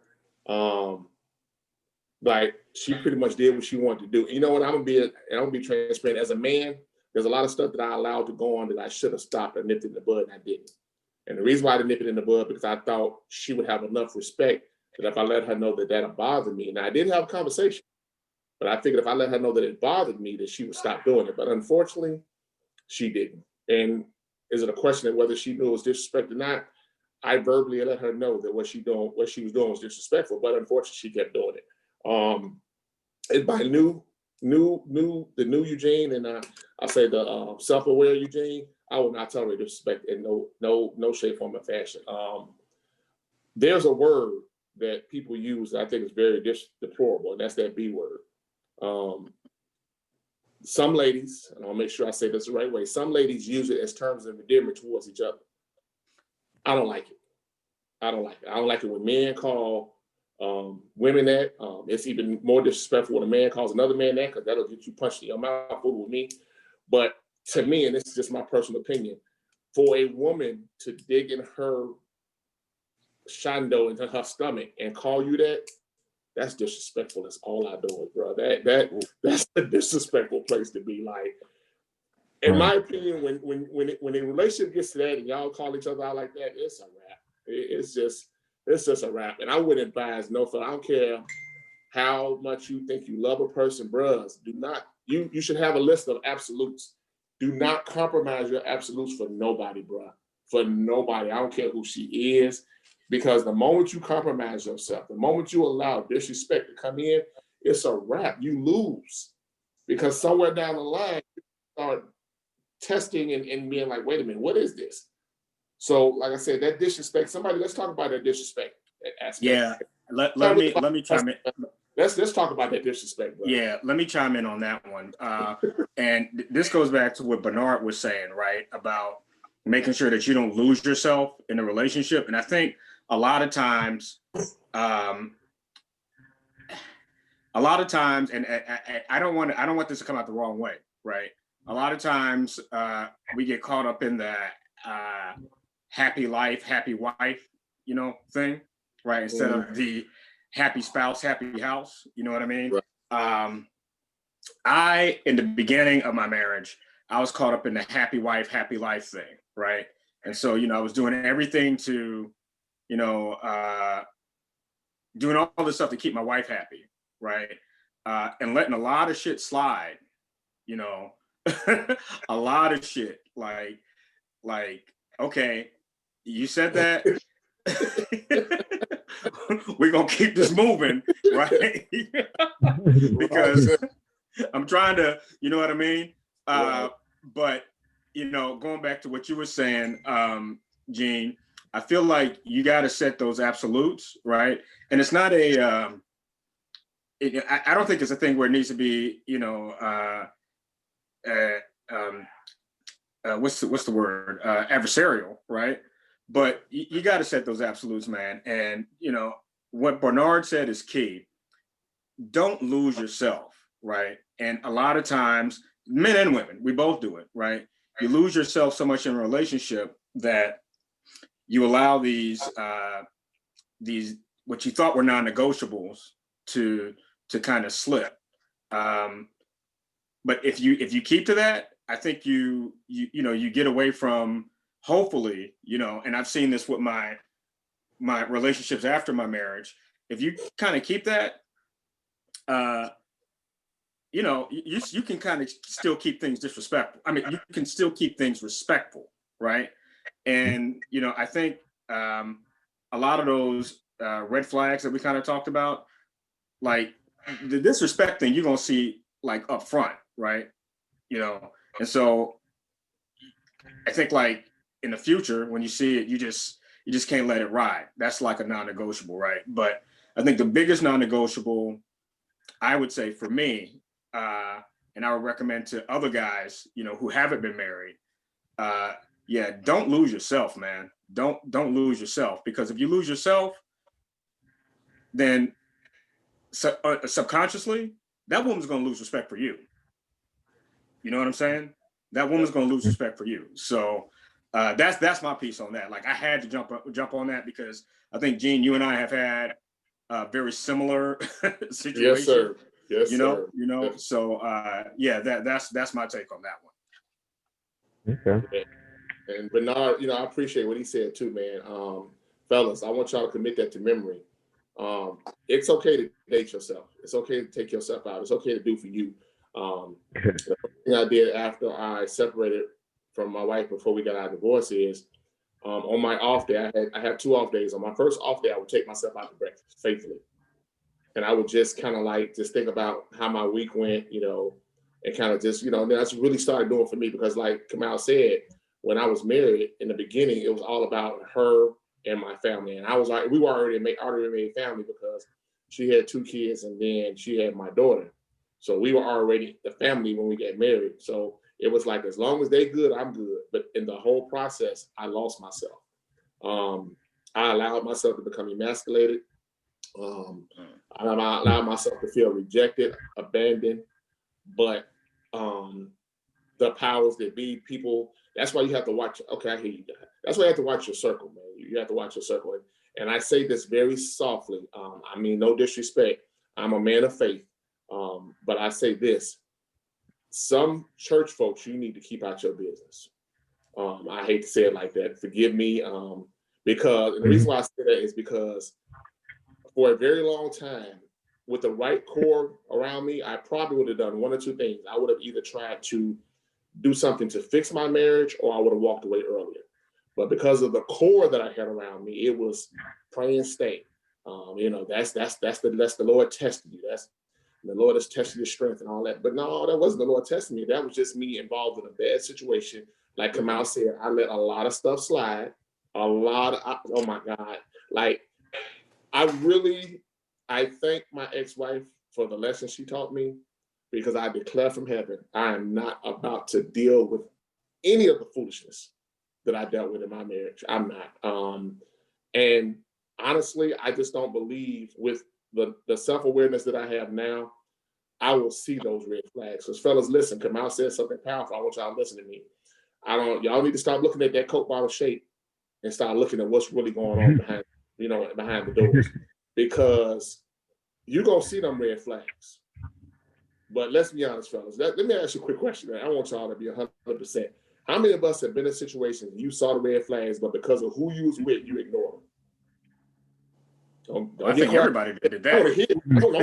like, she pretty much did what she wanted to do. You know what? I'm gonna be transparent. As a man, there's a lot of stuff that I allowed to go on that I should have stopped and nipped it in the bud, and I didn't. And the reason why I didn't nip it in the bud, because I thought she would have enough respect that if I let her know that that bothered me, and I did have a conversation, but I figured if I let her know that it bothered me, that she would stop doing it. But unfortunately, she didn't. And is it a question of whether she knew it was disrespect or not? I verbally let her know that what she was doing was disrespectful, but unfortunately, she kept doing it. And by the new Eugene, and I say the self-aware Eugene, I will not tolerate disrespect in no shape, form, or fashion. There's a word that people use that I think is very deplorable, and that's that B word. Some ladies, and I'll make sure I say this the right way, some ladies use it as terms of endearment towards each other. I don't like it. I don't like it when men call women that. It's even more disrespectful when a man calls another man that, because that'll get you punched in your mouth with me. But to me, and this is just my personal opinion, for a woman to dig in her shando, into her stomach, and call you that, that's disrespectful. That's all I do it, bro. That's a disrespectful place to be. Like, in my opinion, when a relationship gets to that and y'all call each other out like that, it's a wrap. It's just a wrap. And I wouldn't advise no fella. I don't care how much you think you love a person, bros. Do not. You should have a list of absolutes. Do not compromise your absolutes for nobody, bro. For nobody. I don't care who she is. Because the moment you compromise yourself, the moment you allow disrespect to come in, it's a wrap. You lose. Because somewhere down the line, you start testing and being like, wait a minute, what is this? So, like I said, that disrespect, let's talk about that disrespect aspect. Yeah, let me chime in. Let's talk about that disrespect, bro. Yeah, let me chime in on that one. And this goes back to what Bernard was saying, right? About making sure that you don't lose yourself in a relationship. And I think a lot of times, and I don't want this to come out the wrong way, right? A lot of times we get caught up in the happy life, happy wife, thing, right? Instead of the happy spouse, happy house, you know what I mean? Right. In the beginning of my marriage, I was caught up in the happy wife, happy life thing, right? And so, I was doing everything to, doing all this stuff to keep my wife happy, right? And letting a lot of shit slide, a lot of shit, like, okay, you said that, we're gonna keep this moving, right? Because I'm trying to, you know what I mean? But, going back to what you were saying, Gene, I feel like you got to set those absolutes, right? And it's not I don't think it's a thing where it needs to be, what's the word? Adversarial, right? but you got to set those absolutes, man. And you know what Bernard said is key. Don't lose yourself, right? And a lot of times, men and women, we both do it, right? You lose yourself so much in a relationship that you allow these what you thought were non-negotiables to kind of slip. But if you keep to that, I think you get away from, hopefully, and I've seen this with my relationships after my marriage. If you kind of keep that, you can kind of still keep things disrespectful. I mean, you can still keep things respectful, right? And I think a lot of those red flags that we kind of talked about, like the disrespect thing, you're gonna see like up front, right? And so I think like in the future when you see it, you just can't let it ride. That's like a non-negotiable, right? But I think the biggest non-negotiable, I would say for me, and I would recommend to other guys, who haven't been married, don't lose yourself, man. Don't lose yourself, because if you lose yourself, then subconsciously that woman's going to lose respect for you. You know what I'm saying? That woman's going to lose respect for you. So that's my piece on that. Like I had to jump on that because I think, Gene, you and I have had very similar situations. Yes, sir. Yes, sir. So that's my take on that one. Okay. And Bernard, I appreciate what he said too, man. Fellas, I want y'all to commit that to memory. It's okay to date yourself. It's okay to take yourself out. It's okay to do for you. The thing I did after I separated from my wife before we got our divorce is on my off day, I have 2 off days. On my first off day, I would take myself out to breakfast faithfully. And I would just kind of just think about how my week went, and kind of just, and that's really started doing for me because like Kamal said, when I was married in the beginning, it was all about her and my family. And I was like, we were already made family because she had 2 kids and then she had my daughter. So we were already the family when we got married. So it was like, as long as they good, I'm good. But in the whole process, I lost myself. I allowed myself to become emasculated. I allowed myself to feel rejected, abandoned. But the powers that be, people, that's why you have to watch. Okay, I hear you. That's why you have to watch your circle, man. You have to watch your circle. And I say this very softly. I mean, no disrespect. I'm a man of faith. But I say this, some church folks, you need to keep out your business. I hate to say it like that. Forgive me. Because the reason why I say that is because for a very long time, with the right core around me, I probably would have done 1 or 2 things. I would have either tried to do something to fix my marriage, or I would have walked away earlier. But because of the core that I had around me, it was pray and stay. That's the Lord testing you. That's the Lord has tested your strength and all that. But no, that wasn't the Lord testing me. That was just me involved in a bad situation. Like Kamal said, I let a lot of stuff slide. Oh my God. Like, I thank my ex-wife for the lesson she taught me, because I declare from heaven, I am not about to deal with any of the foolishness that I dealt with in my marriage. I'm not. And honestly, I just don't believe with the self-awareness that I have now, I will see those red flags. Because fellas, listen, Kamal said something powerful. I want y'all to listen to me. Y'all need to stop looking at that Coke bottle shape and start looking at what's really going on behind the doors. Because you're going to see them red flags. But let's be honest, fellas. Let me ask you a quick question. Man. I want y'all to be 100%. How many of us have been in situations you saw the red flags, but because of who you was with, you ignored them? I think everybody did that. Don't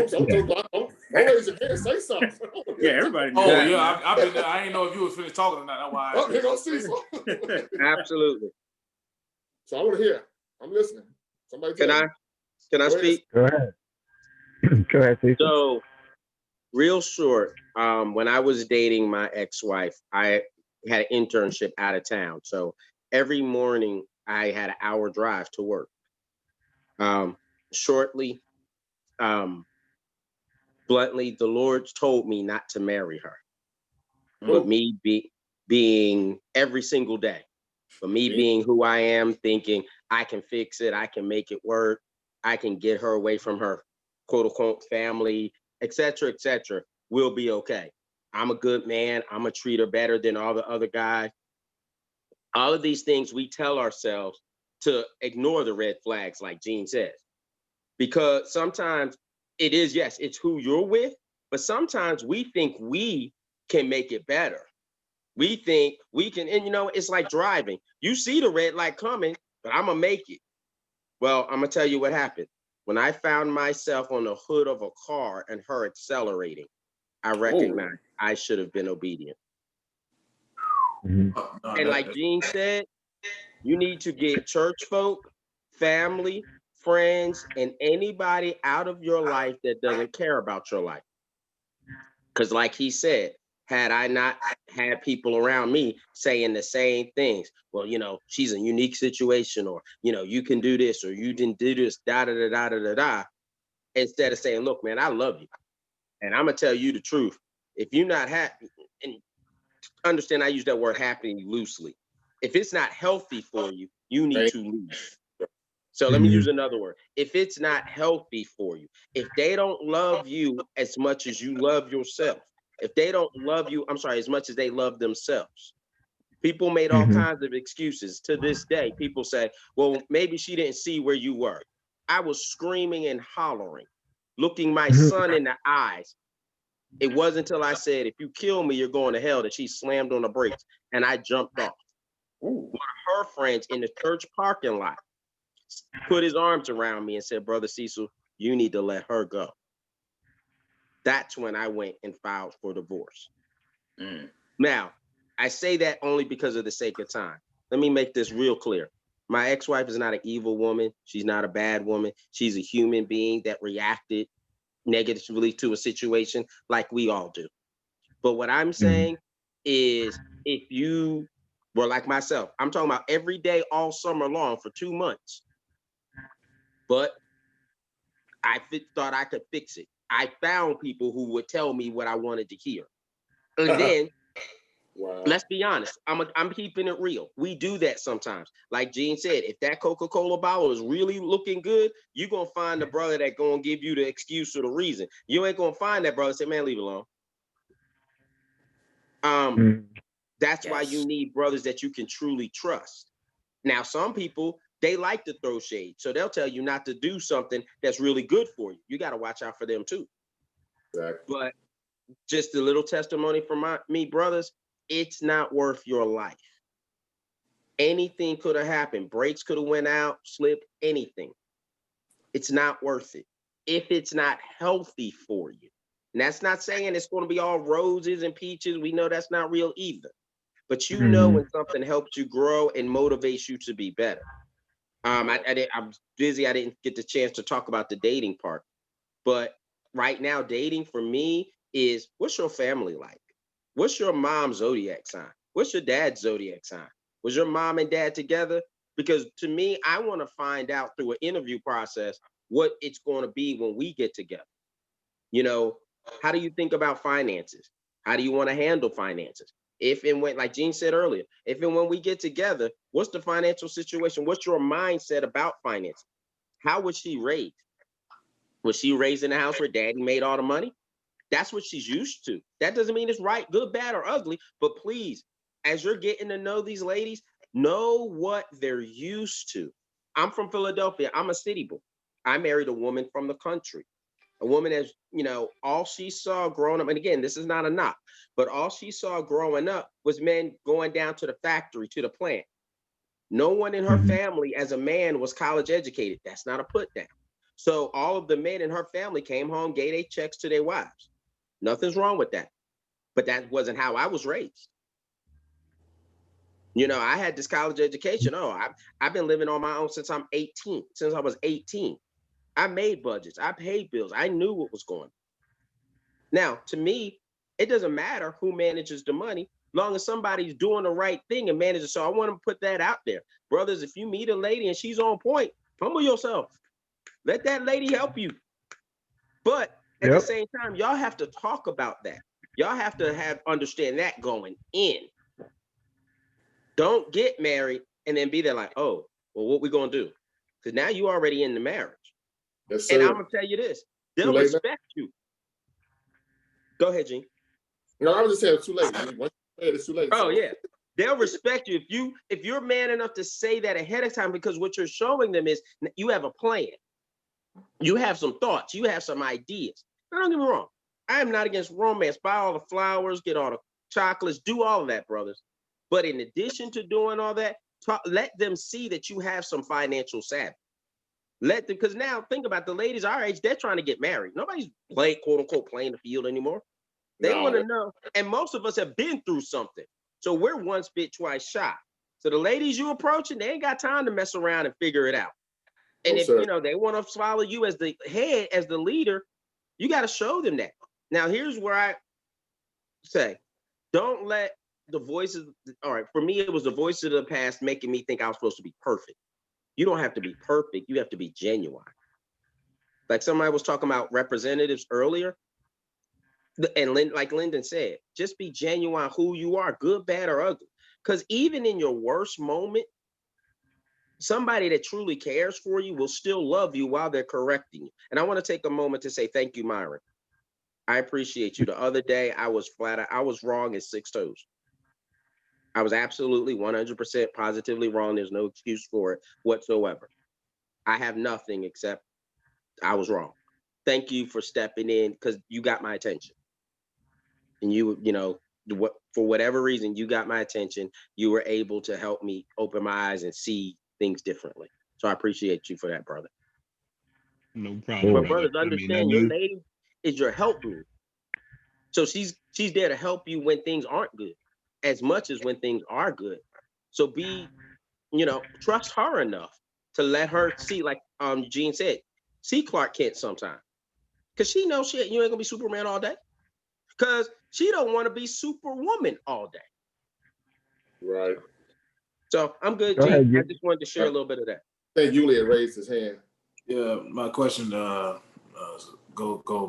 raise your hand. Say something. Yeah, everybody did Oh, that. yeah, I've been there. I didn't know if you was finished talking or not. That's why. Oh, you're going to see something. Absolutely. So I want to hear. I'm listening. Somebody Can I speak? Go ahead. Go ahead, Cecil. So, real short, when I was dating my ex-wife, I had an internship out of town. So every morning I had an hour drive to work. Shortly, bluntly, the Lord told me not to marry her. But me being every single day, But me being who I am, thinking I can fix it, I can make it work, I can get her away from her quote unquote family, etc., we'll be okay. I'm a good man. I'm gonna treat her better than all the other guys. All of these things we tell ourselves to ignore the red flags, like Gene says, because sometimes it is, yes, it's who you're with, but sometimes we think we can make it better. We think we can, and it's like driving. You see the red light coming, but I'm gonna make it. Well, I'm gonna tell you what happened. When I found myself on the hood of a car and her accelerating, I recognized I should have been obedient. And like Gene said, you need to get church folk, family, friends, and anybody out of your life that doesn't care about your life. Because like he said, had I not had people around me saying the same things, well, she's a unique situation, or, you can do this, or you didn't do this, da-da-da-da-da-da-da, instead of saying, look, man, I love you. And I'm going to tell you the truth. If you're not happy, and understand I use that word happy loosely. If it's not healthy for you, you need to leave. So let me use another word. If it's not healthy for you, if they don't love you as much as you love yourself, if they don't love you, as much as they love themselves. People made all kinds of excuses. To this day, people say, well, maybe she didn't see where you were. I was screaming and hollering, looking my son in the eyes. It wasn't until I said, if you kill me, you're going to hell, that she slammed on the brakes and I jumped off. One of her friends in the church parking lot put his arms around me and said, Brother Cecil, you need to let her go. That's when I went and filed for divorce. Now, I say that only because of the sake of time. Let me make this real clear. My ex-wife is not an evil woman. She's not a bad woman. She's a human being that reacted negatively to a situation like we all do. But what I'm saying is, if you were like myself, I'm talking about every day, all summer long for 2 months, but I thought I could fix it. I found people who would tell me what I wanted to hear. And then, let's be honest, I'm keeping it real. We do that sometimes. Like Gene said, if that Coca-Cola bottle is really looking good, you're going to find the brother that going to give you the excuse or the reason. You ain't going to find that brother say, man, leave it alone. That's why you need brothers that you can truly trust. Now, some people, they like to throw shade. So they'll tell you not to do something that's really good for you. You got to watch out for them too. Exactly. But just a little testimony from me, brothers, it's not worth your life. Anything could have happened. Brakes could have went out, slipped, anything. It's not worth it if it's not healthy for you. And that's not saying it's going to be all roses and peaches. We know that's not real either. But you know when something helps you grow and motivates you to be better. I'm busy. I didn't get the chance to talk about the dating part. But right now, dating for me is, what's your family like? What's your mom's zodiac sign? What's your dad's zodiac sign? Was your mom and dad together? Because to me, I want to find out through an interview process what it's going to be when we get together. How do you think about finances? How do you want to handle finances? If and when, like Gene said earlier, if and when we get together, what's the financial situation? What's your mindset about finance? How was she raised? Was she raised in a house where daddy made all the money? That's what she's used to. That doesn't mean it's right, good, bad, or ugly. But please, as you're getting to know these ladies, know what they're used to. I'm from Philadelphia. I'm a city boy. I married a woman from the country. A woman as, all she saw growing up, and again, this is not a knock, but all she saw growing up was men going down to the factory, to the plant. No one in her family as a man was college educated. That's not a put down. So all of the men in her family came home, gave their checks to their wives. Nothing's wrong with that. But that wasn't how I was raised. I had this college education. I've been living on my own since I was 18. I made budgets. I paid bills. I knew what was going on. Now, to me, it doesn't matter who manages the money, long as somebody's doing the right thing and manages. So I want to put that out there. Brothers, if you meet a lady and she's on point, humble yourself. Let that lady help you. But at the same time, y'all have to talk about that. Y'all have to understand that going in. Don't get married and then be there like, oh, well, what we gonna do? Because now you already in the marriage. Yes, And sir. I'm gonna tell you this, Too they'll late now? respect you. Go ahead, Gene. No, I was just saying it's too late. Once you say it, it's too late. Oh So- yeah. They'll respect you if you're man enough to say that ahead of time, because what you're showing them is you have a plan. You have some thoughts, you have some ideas. Now, don't get me wrong. I am not against romance. Buy all the flowers, get all the chocolates, do all of that, brothers. But in addition to doing all that, let them see that you have some financial savvy. Let them, because now think about the ladies our age, they're trying to get married. Nobody's quote unquote playing the field anymore. They No. want to know. And most of us have been through something. So we're once bit, twice shy. So the ladies you approaching, they ain't got time to mess around and figure it out. And No, if sir. you know they want to follow you as the head, as the leader, you got to show them that. Now, here's where I say, don't let the voices. All right, for me, it was the voices of the past making me think I was supposed to be perfect. You don't have to be perfect. You have to be genuine. Like somebody was talking about representatives earlier. And like Lyndon said, just be genuine who you are, good, bad, or ugly. Because even in your worst moment, somebody that truly cares for you will still love you while they're correcting you. And I want to take a moment to say thank you, Myron. I appreciate you. The other day, I was wrong at 6 toes. I was absolutely 100% positively wrong. There's no excuse for it whatsoever. I have nothing except I was wrong. Thank you for stepping in because you got my attention. And you know, for whatever reason, you got my attention. You were able to help me open my eyes and see things differently. So I appreciate you for that, brother. No problem. But brother. brothers, understand your lady is your helpmeet. So she's there to help you when things aren't good, as much as when things are good. So be, trust her enough to let her see, like Gene said, see Clark Kent sometime. Because she knows shit, you ain't gonna be Superman all day. Because she don't want to be Superwoman all day. Right. So I'm good, Go Gene. ahead, I just wanted to share a little bit of that. I think Juliet raised his hand. Yeah, my question go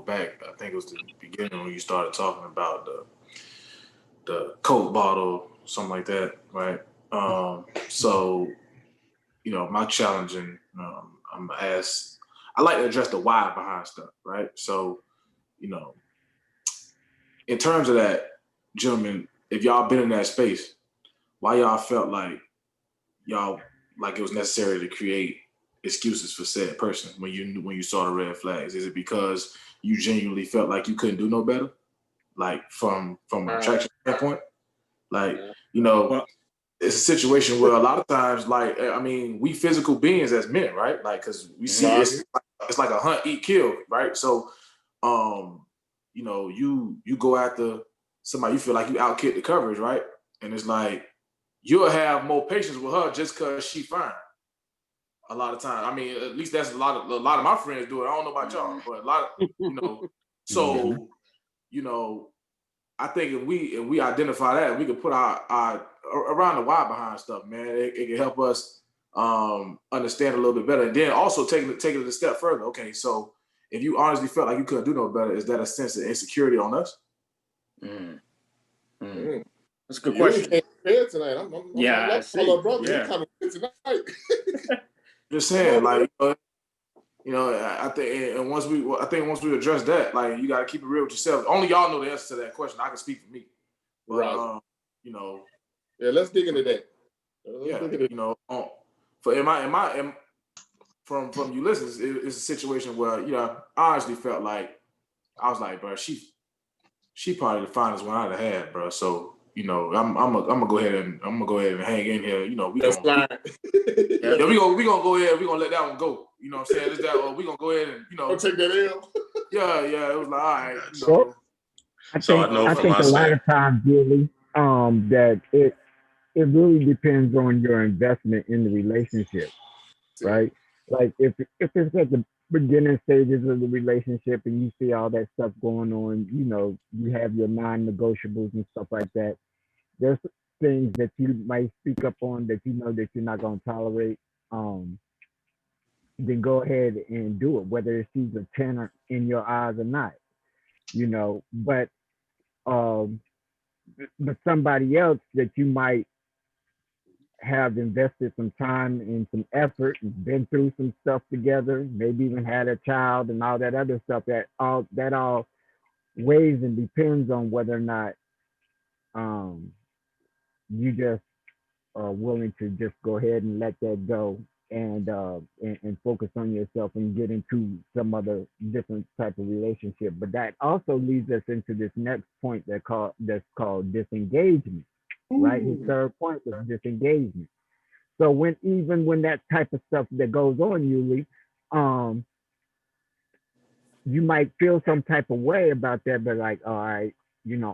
back. I think it was the beginning when you started talking about the Coke bottle, something like that, right? So my challenge, and I'm gonna ask. I like to address the why behind stuff, right? So, in terms of that, gentlemen, if y'all been in that space, why y'all felt like it was necessary to create excuses for said person when you saw the red flags? Is it because you genuinely felt like you couldn't do no better, like from an attraction standpoint? Like, it's a situation where a lot of times, we physical beings as men, right? Like, because we see it's like a hunt, eat, kill, right? So, you go after somebody, you feel like you outkick the coverage, right? And it's like you'll have more patience with her just because she fine. A lot of times, at least that's a lot of my friends do it. I don't know about y'all, but a lot of So, I think if we identify that, we can put our around the why behind stuff, man. It can help us understand a little bit better, and then also take it a step further. Okay, so if you honestly felt like you couldn't do no better, is that a sense of insecurity on us? That's a good question. You can't tonight. I'm Yeah, I see. Brother. Yeah. He coming tonight. Just saying, like, I think, and once we address that, like, you got to keep it real with yourself. Only y'all know the answer to that question. I can speak for me, but, Right. Yeah, let's dig into that. From Ulysses, it's a situation where I honestly felt like I was like, bro, she probably the finest one I'd have had, bro. So I'm gonna go ahead and hang in here. We gonna go ahead. We gonna let that one go. You know what I'm saying? Is that we gonna go ahead and Don't take that L. Yeah. It was like, all right. Well, I think a lot of times, really, that it really depends on your investment in the relationship, right? Like if it's at the beginning stages of the relationship and you see all that stuff going on, you have your non-negotiables and stuff like that. There's things that you might speak up on that that you're not going to tolerate. Then go ahead and do it, whether it sees a 10 in your eyes or not. But somebody else that you might have invested some time and some effort, and been through some stuff together, maybe even had a child and all that other stuff, that all weighs and depends on whether or not you just are willing to just go ahead and let that go and focus on yourself and get into some other different type of relationship. But that also leads us into this next point that's called disengagement, right? His third point was disengagement. So when that type of stuff that goes on, Yuli, you might feel some type of way about that, but like, all right,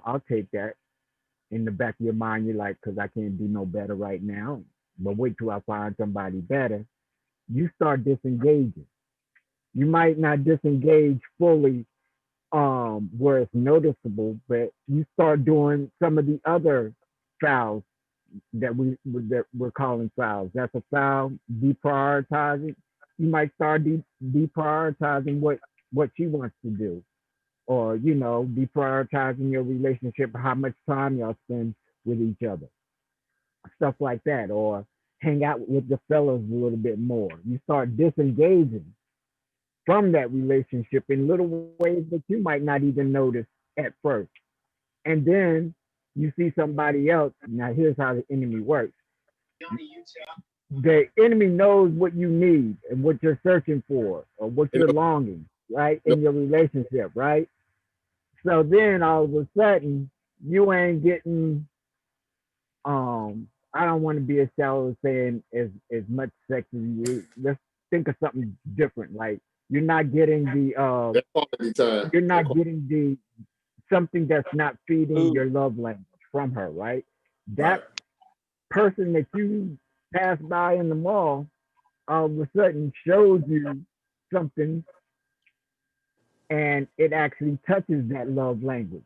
I'll take that. In the back of your mind, you're like, because I can't do no better right now. But wait till I find somebody better. You start disengaging. You might not disengage fully where it's noticeable, but you start doing some of the other fouls that we're calling fouls. That's a foul, deprioritizing. You might start deprioritizing what she wants to do, or deprioritizing your relationship, how much time y'all spend with each other, stuff like that, or hang out with the fellas a little bit more. You start disengaging from that relationship in little ways that you might not even notice at first. And then you see somebody else. Now, here's how the enemy works. The enemy knows what you need and what you're searching for or what you're longing, right, in your relationship, right? So then all of a sudden, you ain't getting, I don't want to be as shallow as saying as much sex as you. Let's think of something different. Like you're not getting something that's not feeding your love language from her, right? That person that you pass by in the mall all of a sudden shows you something, and it actually touches that love language,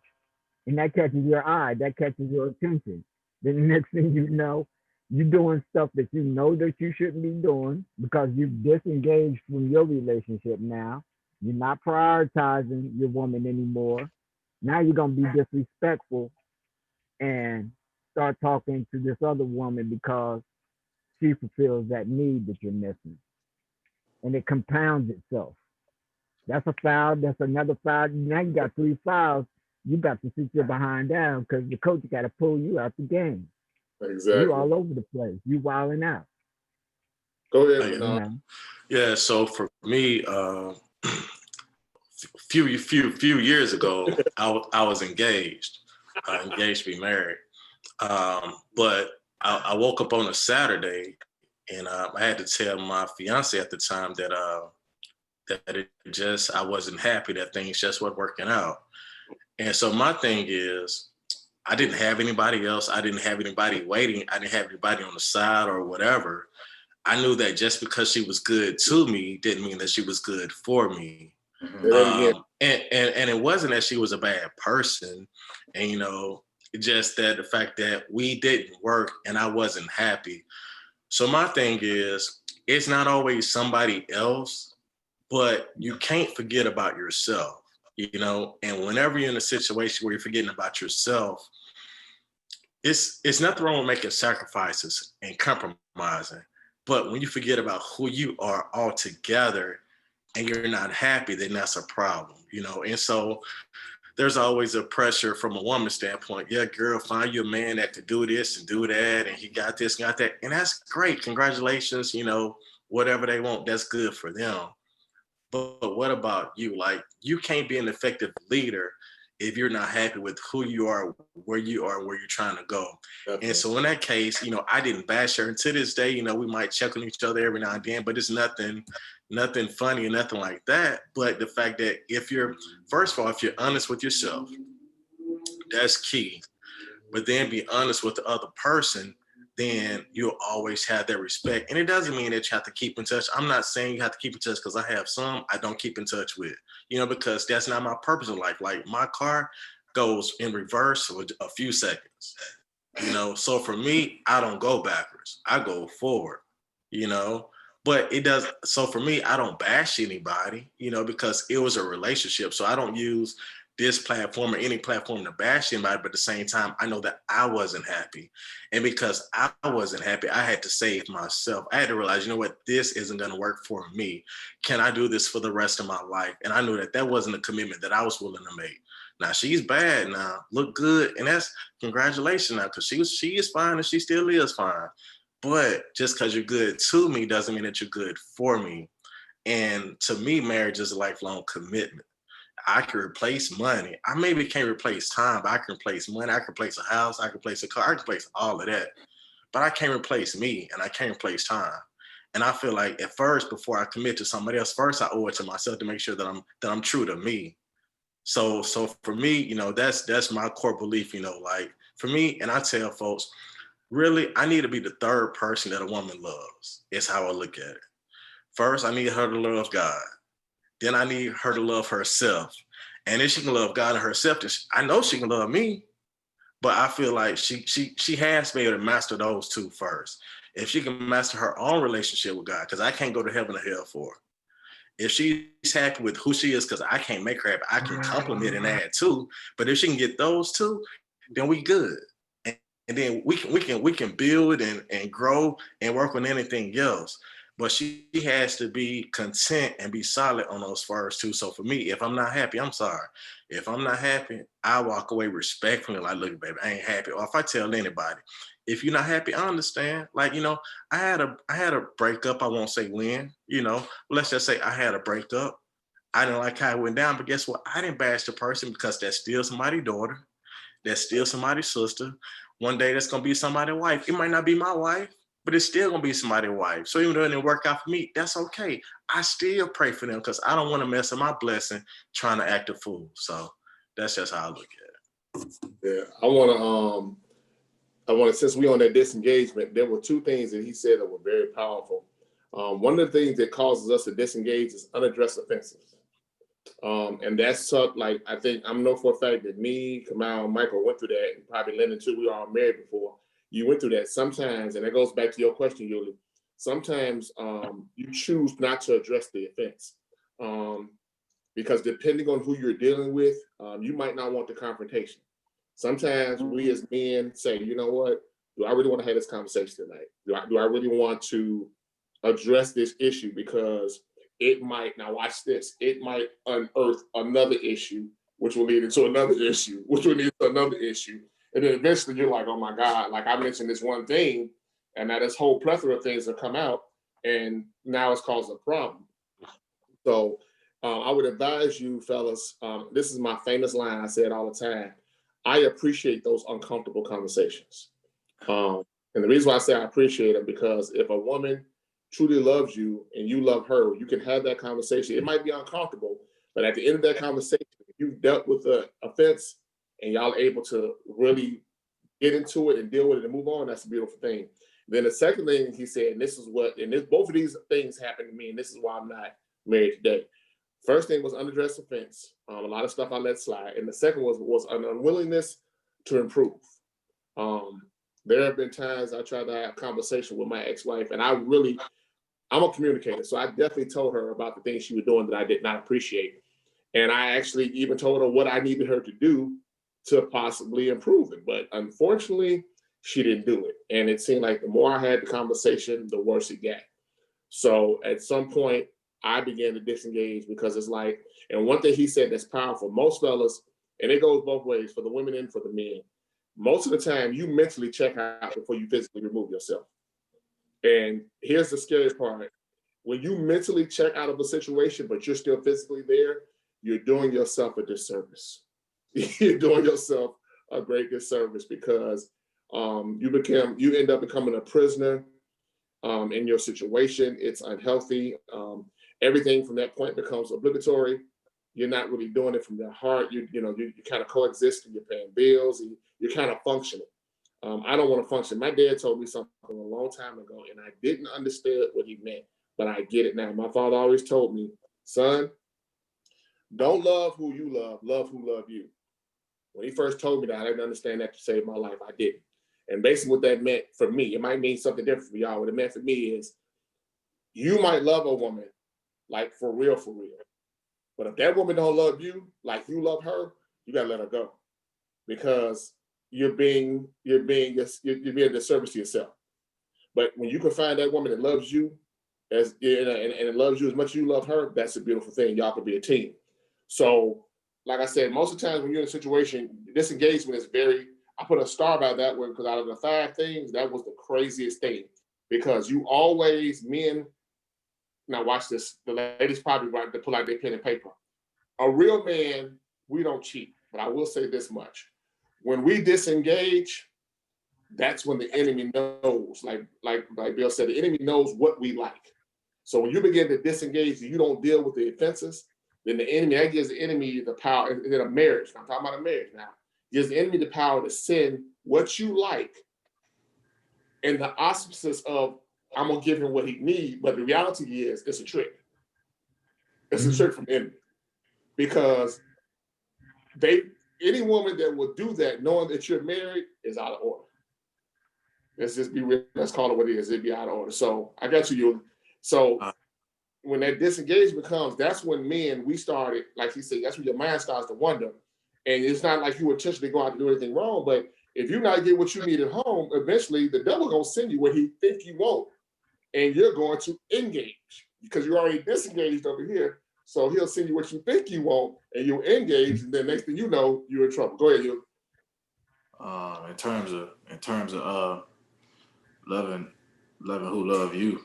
and that catches your eye, that catches your attention. Then the next thing you know, you're doing stuff that you know that you shouldn't be doing because you've disengaged from your relationship now. You're not prioritizing your woman anymore. Now you're going to be disrespectful and start talking to this other woman because she fulfills that need that you're missing. And it compounds itself. That's a foul. That's another foul. Now you got 3 fouls. You got to sit your behind down because the coach got to pull you out the game. Exactly. You all over the place. You wilding out. Go ahead. Yeah. So for me, few years ago, I was engaged to be married. But I woke up on a Saturday, and I had to tell my fiance at the time that I wasn't happy, that things just weren't working out. And so my thing is, I didn't have anybody else. I didn't have anybody waiting. I didn't have anybody on the side or whatever. I knew that just because she was good to me didn't mean that she was good for me. And it wasn't that she was a bad person. And, just that the fact that we didn't work and I wasn't happy. So my thing is, it's not always somebody else, but you can't forget about yourself. And whenever you're in a situation where you're forgetting about yourself, it's nothing wrong with making sacrifices and compromising. But when you forget about who you are altogether and you're not happy, then that's a problem, And so there's always a pressure from a woman's standpoint. Yeah, girl, find you a man that could do this and do that, and he got this, got that. And that's great. Congratulations, whatever they want, that's good for them. But what about you? Like, you can't be an effective leader if you're not happy with who you are, where you're trying to go. Definitely. And so in that case, I didn't bash her. And to this day, we might check on each other every now and then, but it's nothing funny or nothing like that. But the fact that if you're honest with yourself, that's key. But then be honest with the other person, then you'll always have that respect. And it doesn't mean that you have to keep in touch. I'm not saying you have to keep in touch because I have some I don't keep in touch with, because that's not my purpose in life. Like my car goes in reverse for a few seconds, So for me, I don't go backwards. I go forward, But it does. So for me, I don't bash anybody, because it was a relationship. So I don't use this platform or any platform to bash anybody, but at the same time, I know that I wasn't happy. And because I wasn't happy, I had to save myself. I had to realize, you know what, this isn't going to work for me. Can I do this for the rest of my life? And I knew that that wasn't a commitment that I was willing to make. Now she's bad now, look good. And that's congratulations now, because she is fine and she still is fine. But just because you're good to me doesn't mean that you're good for me. And to me, marriage is a lifelong commitment. I can replace money. I maybe can't replace time, but I can replace money. I can replace a house. I can replace a car. I can replace all of that. But I can't replace me, and I can't replace time. And I feel like at first, before I commit to somebody else, first I owe it to myself to make sure that I'm true to me. So for me, you know, that's my core belief. You know, like for me, and I tell folks, really, I need to be the third person that a woman loves. Is how I look at it. First, I need her to love God. Then I need her to love herself. And if she can love God and herself, I know she can love me, but I feel like she has to be able to master those two first. If she can master her own relationship with God, because I can't go to heaven or hell for her. If she's happy with who she is, because I can't make her happy, I can compliment and add too. But if she can get those two, then we good. And then we can build and grow and work on anything else. But she has to be content and be solid on those first two. So for me, if I'm not happy, I'm sorry. If I'm not happy, I walk away respectfully, like, look, baby, I ain't happy. Or if I tell anybody, if you're not happy, I understand. Like, you know, I had a breakup. I won't say when, you know, let's just say I had a breakup. I didn't like how it went down, but guess what? I didn't bash the person because that's still somebody's daughter. That's still somebody's sister. One day that's going to be somebody's wife. It might not be my wife, but it's still gonna be somebody's wife. So even though it didn't work out for me, that's okay. I still pray for them because I don't want to mess up my blessing trying to act a fool. So that's just how I look at it. Yeah, I wanna, since we on that disengagement, there were two things that he said that were very powerful. One of the things that causes us to disengage is unaddressed offenses. And that's like, I think I know for a fact that me, Kamal, and Michael went through that, and probably Lyndon too. We were all married before. You went through that sometimes, and that goes back to your question, Yuli. Sometimes you choose not to address the offense because depending on who you're dealing with, you might not want the confrontation. Sometimes we as men say, you know what, do I really want to have this conversation tonight? Do I really want to address this issue? Because it might, now watch this, it might unearth another issue, which will lead into another issue, which will lead to another issue. And then eventually you're like, oh my God, like I mentioned this one thing, and now this whole plethora of things have come out, and now it's causing a problem. So I would advise you, fellas, this is my famous line, I say it all the time. I appreciate those uncomfortable conversations. And the reason why I say I appreciate them, because if a woman truly loves you and you love her, you can have that conversation. It might be uncomfortable, but at the end of that conversation, if you've dealt with the offense, and y'all are able to really get into it and deal with it and move on, that's a beautiful thing. Then the second thing he said, and this is what, and both of these things happened to me, and this is why I'm not married today. First thing was unaddressed offense. A lot of stuff I let slide. And the second was an unwillingness to improve. There have been times I tried to have a conversation with my ex-wife, and I'm a communicator, so I definitely told her about the things she was doing that I did not appreciate. And I actually even told her what I needed her to do to possibly improve it. But unfortunately, she didn't do it. And it seemed like the more I had the conversation, the worse it got. So at some point, I began to disengage because it's like, and one thing he said that's powerful, most fellas, and it goes both ways for the women and for the men, most of the time you mentally check out before you physically remove yourself. And here's the scary part. When you mentally check out of a situation, but you're still physically there, you're doing yourself a disservice. You're doing yourself a great disservice because you end up becoming a prisoner in your situation. It's unhealthy. Everything from that point becomes obligatory. You're not really doing it from your heart. You kind of coexisting. You're paying bills. And you're kind of functioning. I don't want to function. My dad told me something a long time ago, and I didn't understand what he meant, but I get it now. My father always told me, son, don't love who you love who love you. When he first told me that, I didn't understand that to save my life. I didn't. And basically what that meant for me, it might mean something different for y'all. What it meant for me is you might love a woman like for real. But if that woman don't love you like you love her, you gotta let her go, because you're being a disservice to yourself. But when you can find that woman that loves you and loves you as much as you love her, that's a beautiful thing. Y'all can be a team. So, like I said, most of the times when you're in a situation, disengagement is very, I put a star by that one, because out of the 5 things, that was the craziest thing. Because you always, men, now watch this, the ladies probably right to pull out their pen and paper. A real man, we don't cheat. But I will say this much. When we disengage, that's when the enemy knows, like Bill said, the enemy knows what we like. So when you begin to disengage and you don't deal with the offenses, then the enemy, that gives the enemy the power, in a marriage, I'm talking about a marriage now, gives the enemy the power to send what you like in the auspices of, I'm gonna give him what he needs, but the reality is it's a trick. It's a trick from the enemy. Because any woman that will do that knowing that you're married is out of order. Let's just be real. Let's call it what it is. It'd be out of order. So I got you. So when that disengagement comes, that's when men, we started, like he said, that's when your mind starts to wonder. And it's not like you intentionally go out to do anything wrong, but if you not get what you need at home, eventually the devil gonna send you what he think you want, and you're going to engage because you're already disengaged over here. So he'll send you what you think you want, and you'll engage, and then next thing you know, you're in trouble. Go ahead, you. In terms of loving who love you,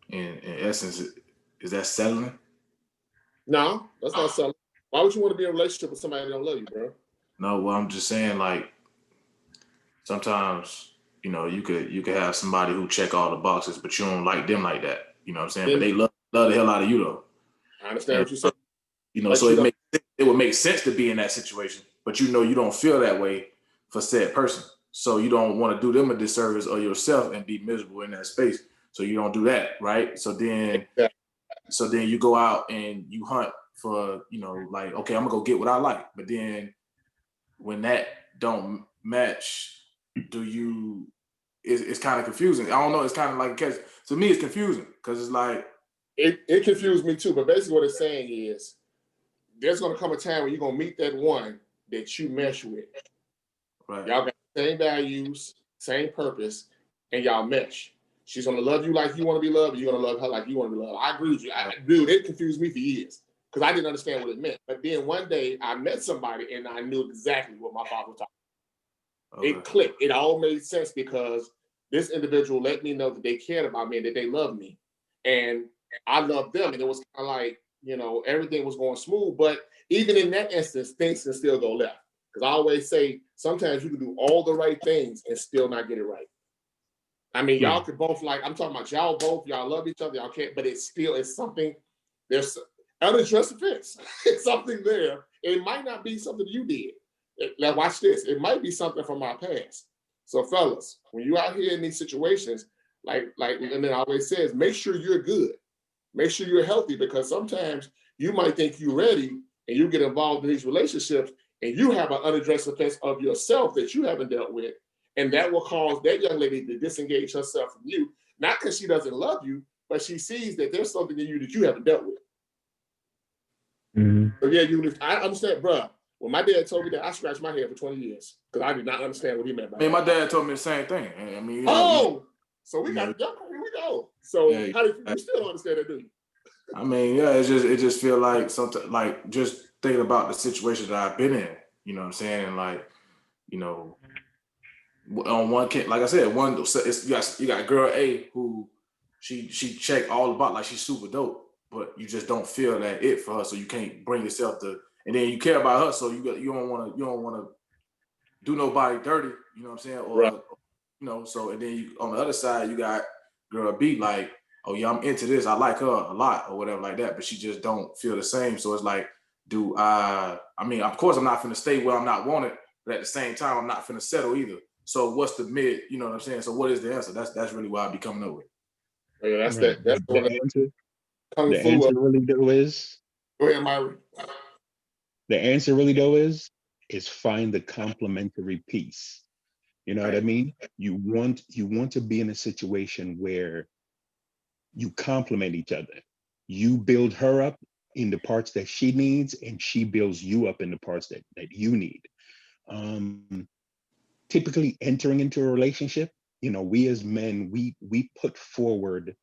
in essence, is that settling? No, that's not settling. Why would you want to be in a relationship with somebody that don't love you, bro? No, well, I'm just saying, like, sometimes, you know, you could have somebody who check all the boxes, but you don't like them like that. You know what I'm saying? But they love the hell out of you, though. I understand what you're saying. You know, so it would make sense to be in that situation, but you know you don't feel that way for said person. So you don't want to do them a disservice or yourself and be miserable in that space. So you don't do that, right? So then you go out and you hunt for, you know, like, okay, I'm gonna go get what I like. But then when that don't match, it's kind of confusing. I don't know, it's kind of like, to me it's confusing because it's like, it confused me too, but basically what it's saying is there's gonna come a time when you're gonna meet that one that you mesh with. Right. Y'all got the same values, same purpose, and y'all mesh. She's gonna love you like you want to be loved, and you're gonna love her like you want to be loved. I agree with you. Dude, it confused me for years because I didn't understand what it meant. But then one day I met somebody and I knew exactly what my father was talking about. Okay. It clicked. It all made sense because this individual let me know that they cared about me and that they loved me. And I loved them. And it was kind of like, you know, everything was going smooth. But even in that instance, things can still go left. Because I always say, sometimes you can do all the right things and still not get it right. I mean, y'all could both, like, I'm talking about y'all both, y'all love each other, y'all can't, but it's something, there's unaddressed offense. It's something there. It might not be something you did. Now watch this. It might be something from our past. So fellas, when you out here in these situations, like, and then I always says, make sure you're good. Make sure you're healthy, because sometimes you might think you're ready and you get involved in these relationships and you have an unaddressed offense of yourself that you haven't dealt with. And that will cause that young lady to disengage herself from you, not because she doesn't love you, but she sees that there's something in you that you haven't dealt with. Mm-hmm. So yeah, I understand, bro. When my dad told me that, I scratched my head for 20 years because I did not understand what he meant by that. My dad told me the same thing. I mean, so we got here we go. So how do you still don't understand that, do you? I mean, yeah, it just feel like something, like just thinking about the situation that I've been in. You know what I'm saying? And like, you know, on one kid, like I said, you got girl A who she checked all about, like she's super dope, but you just don't feel that it for her, so you can't bring yourself to. And then you care about her, so you don't want to do nobody dirty. You know what I'm saying? Or right. You know, so and then on the other side you got girl B, like, oh yeah, I'm into this, I like her a lot or whatever like that, but she just don't feel the same. So it's like, I mean, of course I'm not finna stay where I'm not wanted, but at the same time I'm not finna settle either. So what's the mid? You know what I'm saying? So what is the answer? That's really what I be coming up with. Yeah, that's right. That's the answer. The answer really though is. Go ahead, Myron. The answer really though is find the complementary piece. You know what I mean? You want to be in a situation where you complement each other. You build her up in the parts that she needs, and she builds you up in the parts that you need. Typically entering into a relationship, we as men, we put forward,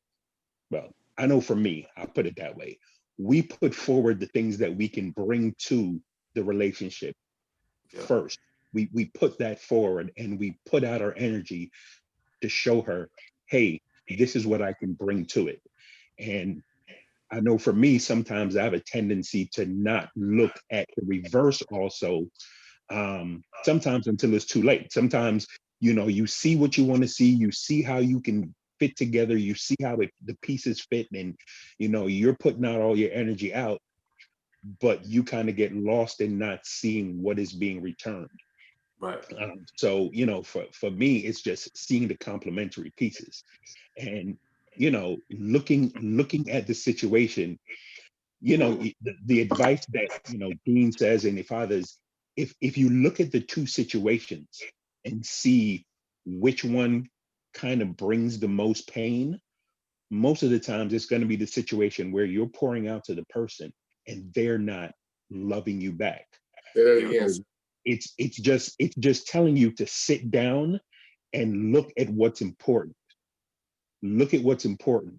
well, I know for me, I'll put it that way. We put forward the things that we can bring to the relationship first. We put that forward, and we put out our energy to show her, hey, this is what I can bring to it. And I know for me, sometimes I have a tendency to not look at the reverse also, sometimes until it's too late. Sometimes, you see what you want to see, you see how you can fit together, you see how the pieces fit, and, you're putting out all your energy out, but you kind of get lost in not seeing what is being returned. Right. So, for me, it's just seeing the complementary pieces and, looking at the situation, the advice that, Dean says, and if others, if you look at the two situations and see which one kind of brings the most pain, most of the times it's going to be the situation where you're pouring out to the person and they're not loving you back. Yes. It's just telling you to sit down and look at what's important. Look at what's important.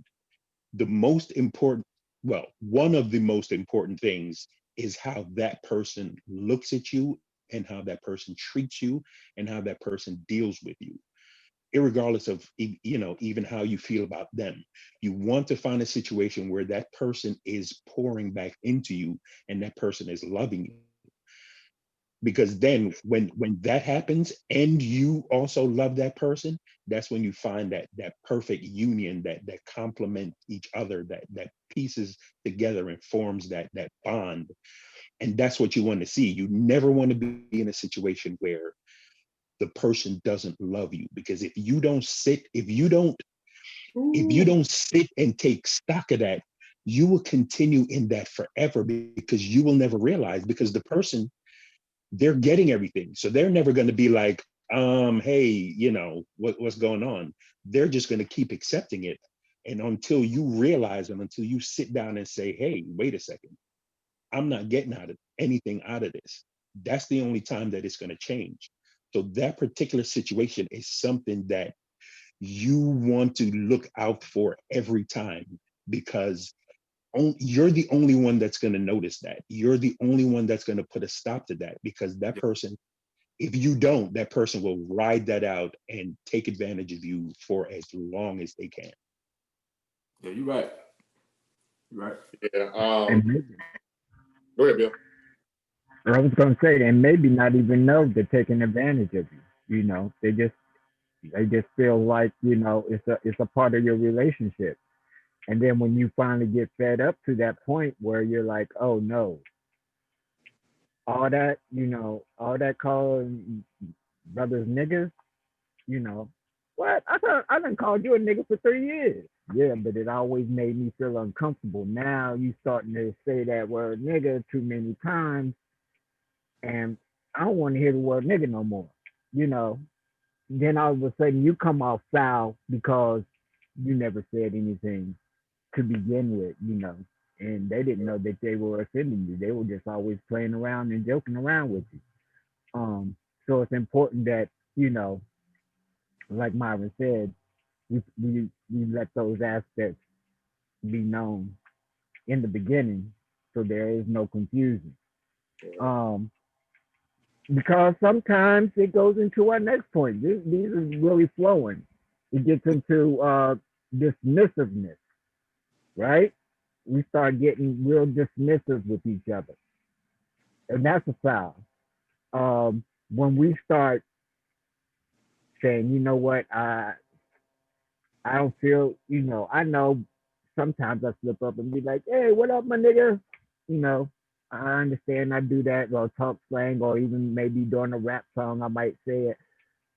The most important, well, one of the most important things is how that person looks at you and how that person treats you and how that person deals with you, irregardless of, even how you feel about them. You want to find a situation where that person is pouring back into you and that person is loving you. Because then when that happens and you also love that person, that's when you find that perfect union that complement each other, that pieces together and forms that bond. And that's what you want to see. You never want to be in a situation where the person doesn't love you, because if you don't sit and take stock of that, you will continue in that forever, because you will never realize, because the person, they're getting everything. So they're never going to be like, hey, what's going on? They're just going to keep accepting it. And until you realize, and until you sit down and say, hey, wait a second, I'm not getting anything out of this. That's the only time that it's going to change. So that particular situation is something that you want to look out for every time, because you're the only one that's going to notice that. You're the only one that's going to put a stop to that, because that person, if you don't, that person will ride that out and take advantage of you for as long as they can. Yeah, you're right. You're right. Yeah. Go ahead, Bill. I was going to say, and maybe not even know they're taking advantage of you. They just feel like, it's a part of your relationship. And then when you finally get fed up to that point where you're like, oh no, all that calling brothers niggas, what? I done called you a nigga for 3 years. Yeah, but it always made me feel uncomfortable. Now you starting to say that word nigga too many times, and I don't want to hear the word nigga no more. Then all of a sudden you come off foul because you never said anything to begin with, and they didn't know that they were offending you. They were just always playing around and joking around with you. So it's important that, like Myron said, we let those aspects be known in the beginning, so there is no confusion. Because sometimes it goes into our next point. These is really flowing. It gets into dismissiveness, right? We start getting real dismissive with each other, and that's a foul. When we start saying, you know what, I don't feel, I know sometimes I slip up and be like, hey, what up, my nigga? I understand I do that, or talk slang, or even maybe during a rap song, I might say it.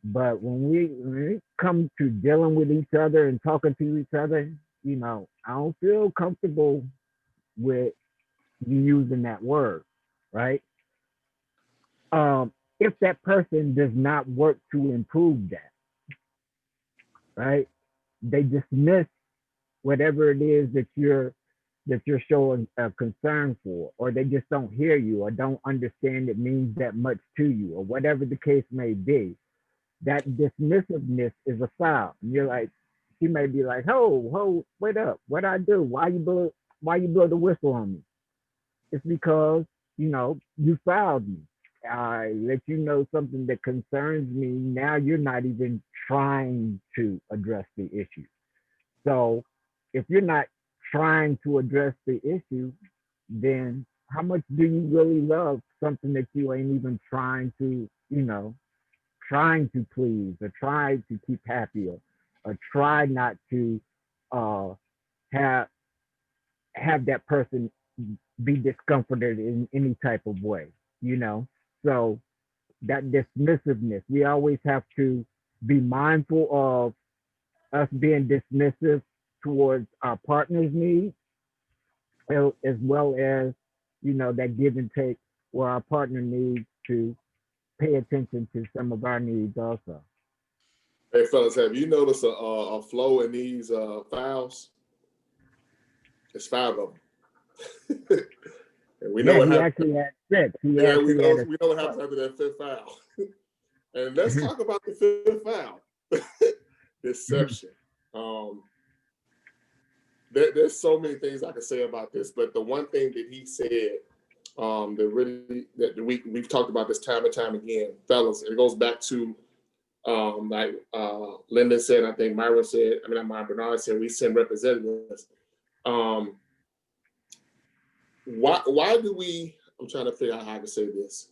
But when we come to dealing with each other and talking to each other, I don't feel comfortable with you using that word, right? If that person does not work to improve that, right? They dismiss whatever it is that that you're showing a concern for, or they just don't hear you or don't understand it means that much to you, or whatever the case may be. That dismissiveness is a foul. And you're like, she may be like, ho, wait up, what I do? Why you blow the whistle on me? It's because, you fouled me. I let you know something that concerns me. Now you're not even trying to address the issue. So if you're not trying to address the issue, then how much do you really love something that you ain't even trying to, trying to please or try to keep happy, or try not to have that person be discomforted in any type of way, So that dismissiveness, we always have to be mindful of us being dismissive towards our partner's needs, as well as, that give and take where our partner needs to pay attention to some of our needs also. Hey, fellas, have you noticed a flow in these fouls? It's 5 of them. And we know what happens. Actually had 6. We know what happens after that 5th foul. And let's talk about the 5th foul. Deception. There's so many things I could say about this, but the one thing that he said that we've talked about this time and time again, fellas, it goes back to like Linda said, I think Myra said, Bernard said, we send representatives. Why do we, I'm trying to figure out how I can say this.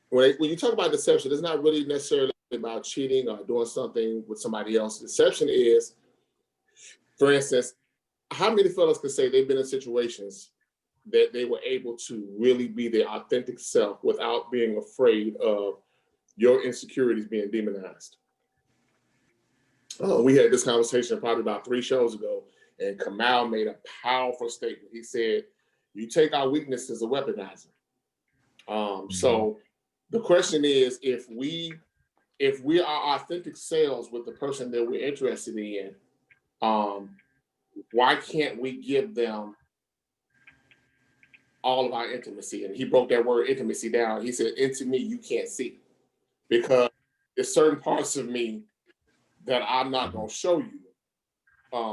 When you talk about deception, it's not really necessarily about cheating or doing something with somebody else. Deception is, for instance, how many fellas can say they've been in situations that they were able to really be their authentic self without being afraid of your insecurities being demonized? We had this conversation probably about 3 shows ago, and Kamal made a powerful statement. He said, you take our weakness as a weaponizer. So the question is, if we are authentic selves with the person that we're interested in, why can't we give them all of our intimacy? And he broke that word intimacy down. He said, into me, you can't see, because there's certain parts of me that I'm not going to show you,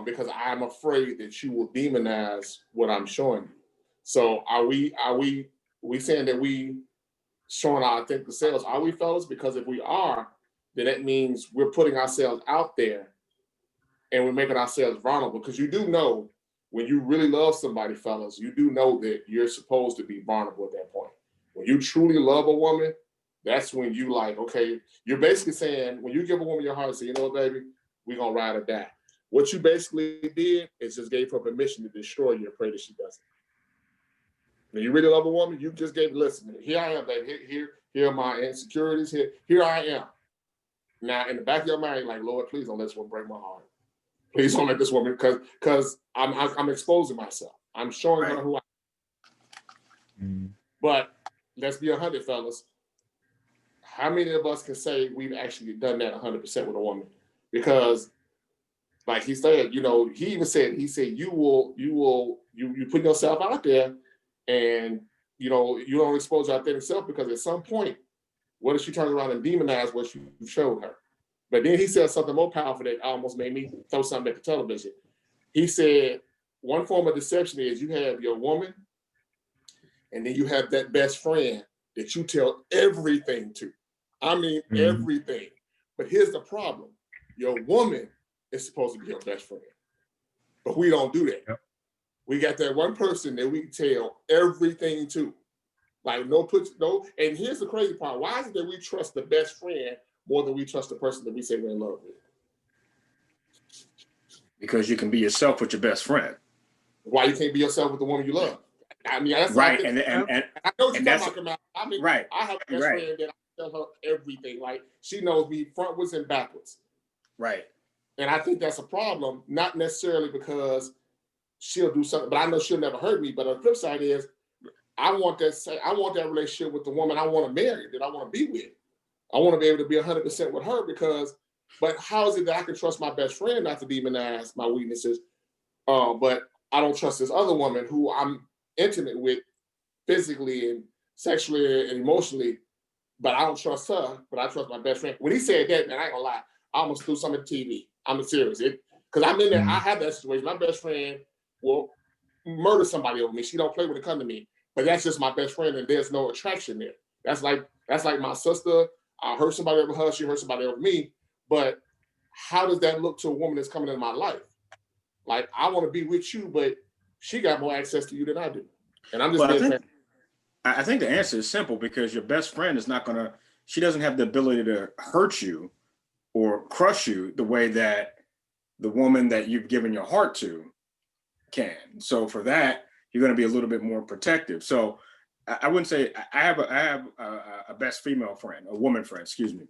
because I'm afraid that you will demonize what I'm showing you. So are we saying that we showing our authentic selves? Are we, fellas? Because if we are, then that means we're putting ourselves out there and we're making ourselves vulnerable. Because you do know, when you really love somebody, fellas, you do know that you're supposed to be vulnerable at that point. When you truly love a woman, that's when you like, okay, you're basically saying, when you give a woman your heart and say, you know what, baby, we're going to ride or die. What you basically did is just gave her permission to destroy you and pray that she doesn't. When you really love a woman, you just gave, listen, here I am, baby. Here are my insecurities. Here I am. Now, in the back of your mind, like, Lord, please don't let this one break my heart. Please don't let this woman, because I'm exposing myself. I'm showing her who I am. But let's be 100, fellas. How many of us can say we've actually done that 100% with a woman? Because, like he said, he even said, you put yourself out there, and you don't expose your authentic self, because at some point, what if she turns around and demonizes what you showed her? But then he said something more powerful that almost made me throw something at the television. He said, one form of deception is you have your woman, and then you have that best friend that you tell everything to. I mean, everything. But here's the problem. Your woman is supposed to be your best friend. But we don't do that. Yep. We got that one person that we tell everything to. Like, no. And here's the crazy part. Why is it that we trust the best friend more than we trust the person that we say we're in love with? Because you can be yourself with your best friend. Why you can't be yourself with the woman you love? I mean, that's right. And I know what you're talking about. I mean, right. I have a best friend that I tell her everything. Like, she knows me frontwards and backwards. Right. And I think that's a problem, not necessarily because she'll do something, but I know she'll never hurt me. But on the flip side is, I want that relationship with the woman I want to marry, that I want to be with. I want to be able to be 100% with her, but how is it that I can trust my best friend not to demonize my weaknesses? But I don't trust this other woman who I'm intimate with physically and sexually and emotionally, but I don't trust her, but I trust my best friend. When he said that, man, I ain't gonna lie, I almost threw something at the TV. I'm serious. Because I'm in there, I have that situation. My best friend will murder somebody over me. She don't play when it comes to me, but that's just my best friend, and there's no attraction there. That's like my sister. I hurt somebody over her, she hurt somebody over me. But how does that look to a woman that's coming into my life? Like, I want to be with you, but she got more access to you than I do. And I'm just I think the answer is simple, because your best friend is not gonna, she doesn't have the ability to hurt you or crush you the way that the woman that you've given your heart to can. So for that, you're going to be a little bit more protective. So I wouldn't say I have a best female friend, a woman friend, excuse me.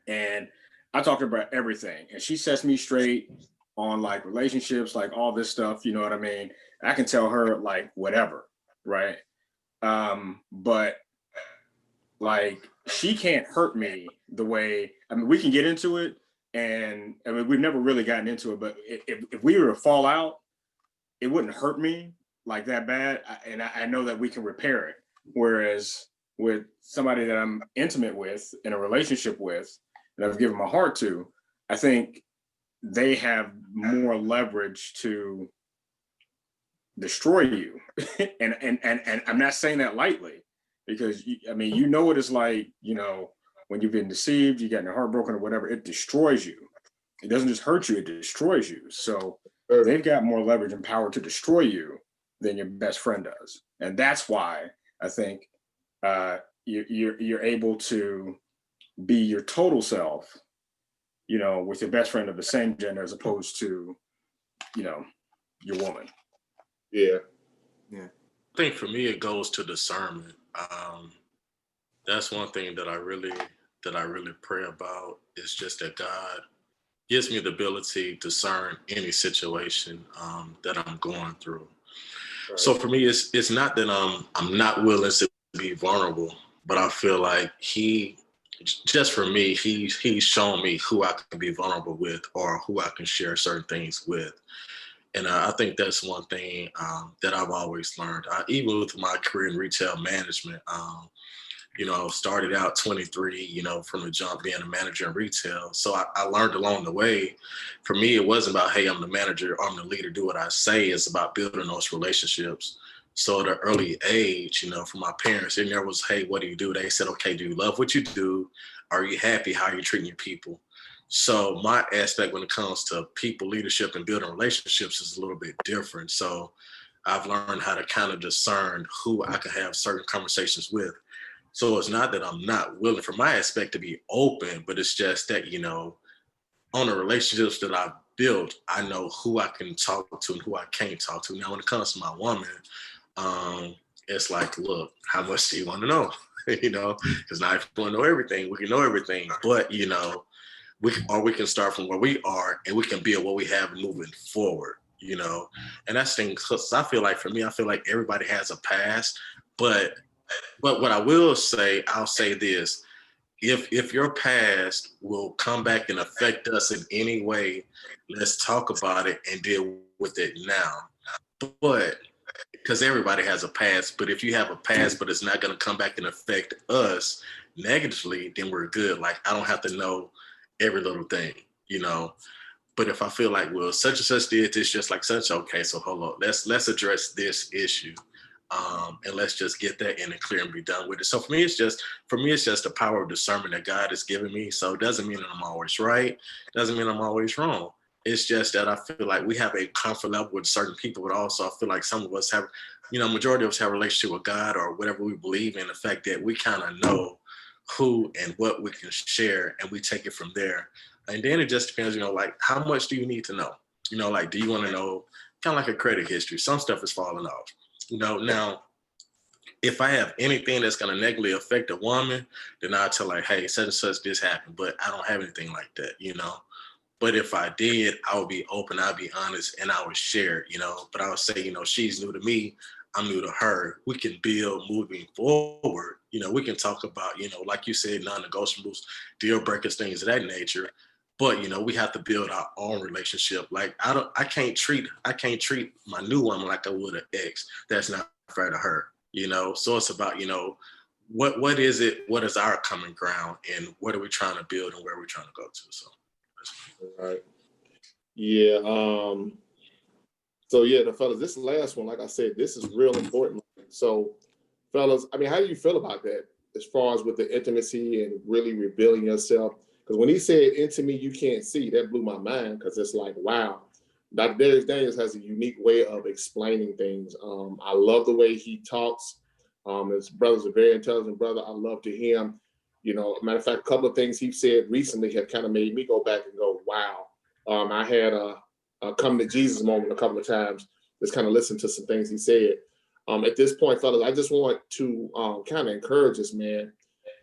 And I talk to her about everything, and she sets me straight on like relationships, like all this stuff. You know what I mean? I can tell her like whatever, right? But like, she can't hurt me the way, I mean, we can get into it, and I mean, we've never really gotten into it, but if we were to fall out, it wouldn't hurt me like that bad. And I know that we can repair it. Whereas with somebody that I'm intimate with, in a relationship with, that I've given my heart to, I think they have more leverage to destroy you. and I'm not saying that lightly, because I mean, you know what it's like, you know, when you've been deceived, you got your heart broken or whatever, it destroys you. It doesn't just hurt you, it destroys you. So they've got more leverage and power to destroy you than your best friend does. And that's why I think you're able to be your total self, you know, with your best friend of the same gender, as opposed to, you know, your woman. Yeah. I think for me, it goes to discernment. That's one thing that I really pray about, is just that God gives me the ability to discern any situation that I'm going through. Right. So for me, it's not that I'm not willing to be vulnerable, but I feel like just for me, he's shown me who I can be vulnerable with, or who I can share certain things with. And I think that's one thing that I've always learned, even with my career in retail management. You know, started out 23, you know, from the jump being a manager in retail. So I learned along the way. For me, it wasn't about, hey, I'm the manager, I'm the leader, do what I say. It's about building those relationships. So at an early age, you know, for my parents, it never was, hey, what do you do? They said, okay, do you love what you do? Are you happy? How are you treating your people? So my aspect when it comes to people leadership and building relationships is a little bit different. So I've learned how to kind of discern who I can have certain conversations with. So it's not that I'm not willing for my aspect to be open, but it's just that, you know, on the relationships that I've built, I know who I can talk to and who I can't talk to. Now, when it comes to my woman, it's like, look, how much do you want to know? You know, because now if you want to know everything, we can know everything. But, you know, we can start from where we are, and we can build what we have moving forward, you know. And that's the thing, because I feel like, for me, I feel like everybody has a past, but what I will say, I'll say this: if your past will come back and affect us in any way, let's talk about it and deal with it now. But because everybody has a past, but if you have a past, but it's not going to come back and affect us negatively, then we're good. Like, I don't have to know every little thing, you know. But if I feel like, well, such and such did this just like such, okay, so hold on, let's address this issue. And let's just get that in and clear and be done with it. So for me, it's just the power of discernment that God has given me. So it doesn't mean that I'm always right. It doesn't mean I'm always wrong. It's just that I feel like we have a comfort level with certain people, but also I feel like some of us have, you know, majority of us have a relationship with God or whatever we believe in, the fact that we kind of know who and what we can share, and we take it from there. And then it just depends, you know, like, how much do you need to know? You know, like, do you want to know, kind of like a credit history? Some stuff is falling off. You know, now, if I have anything that's going to negatively affect a woman, then I'll tell her, hey, such and such this happened, but I don't have anything like that, you know. But if I did, I would be open, I'd be honest, and I would share, you know. But I would say, you know, she's new to me, I'm new to her. We can build moving forward. You know, we can talk about, you know, like you said, non-negotiables, deal breakers, things of that nature. But we have to build our own relationship. Like I can't treat my new woman like I would an ex. That's not fair to her. So it's about what is it? What is our common ground, and what are we trying to build, and where are we trying to go to? So, right. Yeah. So yeah, the fellas, this last one, like I said, this is real important. So, fellas, I mean, how do you feel about that as far as with the intimacy and really revealing yourself? Because when he said into me you can't see, that blew my mind, because it's like, wow, Dr. Darius Daniels has a unique way of explaining things. I love the way he talks. His brother's a very intelligent brother. I love to hear him. Matter of fact, a couple of things he said recently have kind of made me go back and go, wow. I had a come to Jesus moment a couple of times, just kind of listen to some things he said. At this point, fellas, I just want to kind of encourage us, man.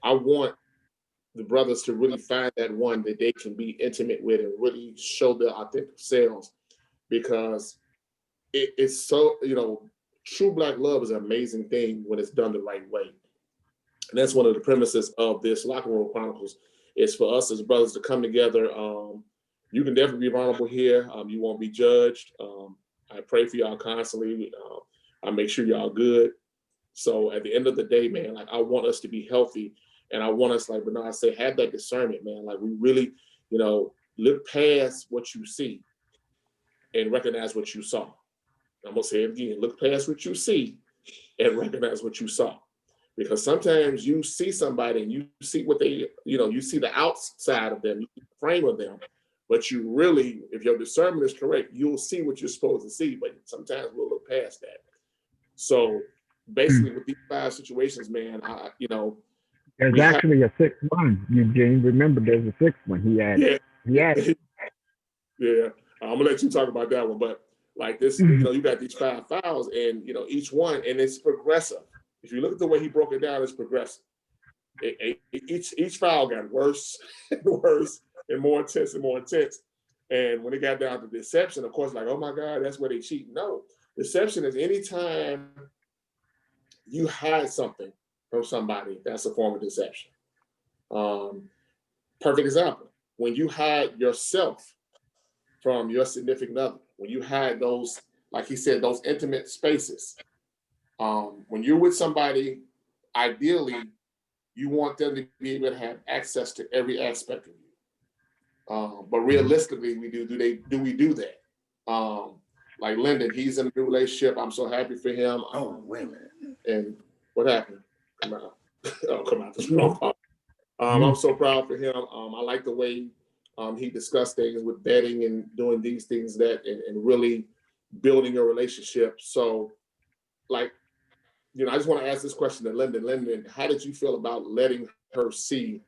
I want the brothers to really find that one that they can be intimate with and really show their authentic selves, because it's so, true Black love is an amazing thing when it's done the right way. And that's one of the premises of this Locker Room Chronicles, is for us as brothers to come together. You can definitely be vulnerable here. You won't be judged. I pray for y'all constantly. I make sure y'all good. So at the end of the day, man, like, I want us to be healthy, and I want us, like Bernard said, have that discernment, man. Like, we really, look past what you see and recognize what you saw. I'm gonna say it again: look past what you see and recognize what you saw. Because sometimes you see somebody and you see what they, you see the outside of them, you see the frame of them, but you really, if your discernment is correct, you'll see what you're supposed to see. But sometimes we'll look past that. So basically, with these 5 situations, man, there's actually a 6th one, Eugene. Remember, there's a 6th one he added. Yeah. Yeah. I'm gonna let you talk about that one, but like this, you got these 5 files, and each one, and it's progressive. If you look at the way he broke it down, it's progressive. Each file got worse and worse and more intense and more intense. And when it got down to deception, of course, like, oh my God, that's where they cheat. No, deception is anytime you hide something from somebody, that's a form of deception. Perfect example: when you hide yourself from your significant other, when you hide those, like he said, those intimate spaces. When you're with somebody, ideally, you want them to be able to have access to every aspect of you. But realistically, we do we do that? Like Lyndon, he's in a new relationship. I'm so happy for him. Oh, wait a minute. And what happened? Come out. Come out. This wrong part. I'm so proud for him. I like the way he discussed things with betting and doing these things, and really building a relationship. So, like, I just want to ask this question to Lyndon. Lyndon, how did you feel about letting her see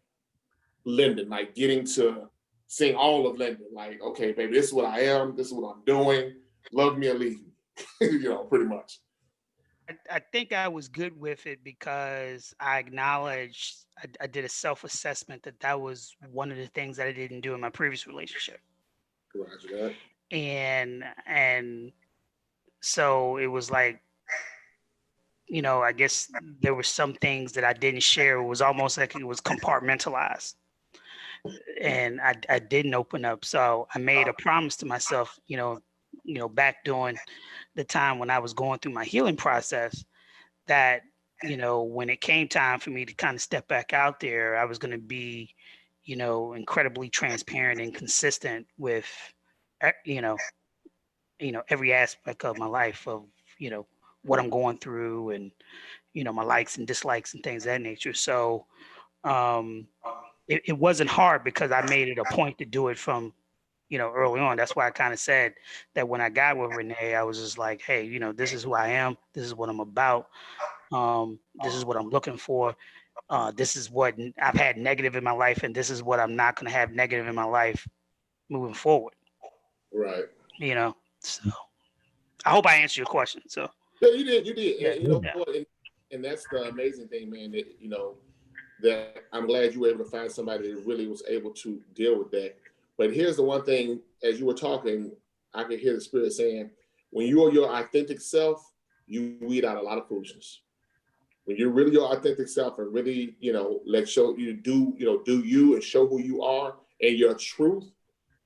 Lyndon, like getting to seeing all of Lyndon? Like, okay, baby, this is what I am. This is what I'm doing. Love me or leave me, pretty much. I think I was good with it because I acknowledged, I did a self-assessment that was one of the things that I didn't do in my previous relationship. Roger that. And so it was like, I guess there were some things that I didn't share. It was almost like it was compartmentalized, and I didn't open up. So I made a promise to myself, back during the time when I was going through my healing process, that, when it came time for me to kind of step back out there, I was going to be, incredibly transparent and consistent with, every aspect of my life, of, what I'm going through, and, my likes and dislikes and things of that nature. So it wasn't hard, because I made it a point to do it from, early on. That's why I kind of said that when I got with Renee, I was just like, hey, this is who I am. This is what I'm about. This is what I'm looking for. This is what I've had negative in my life, and this is what I'm not going to have negative in my life moving forward. Right. So I hope I answered your question. So yeah, you did. Yeah, And, and that's the amazing thing, man, that, that I'm glad you were able to find somebody that really was able to deal with that. But here's the one thing: as you were talking, I could hear the Spirit saying, when you are your authentic self, you weed out a lot of foolishness. When you're really your authentic self and really, let show you do you and show who you are and your truth,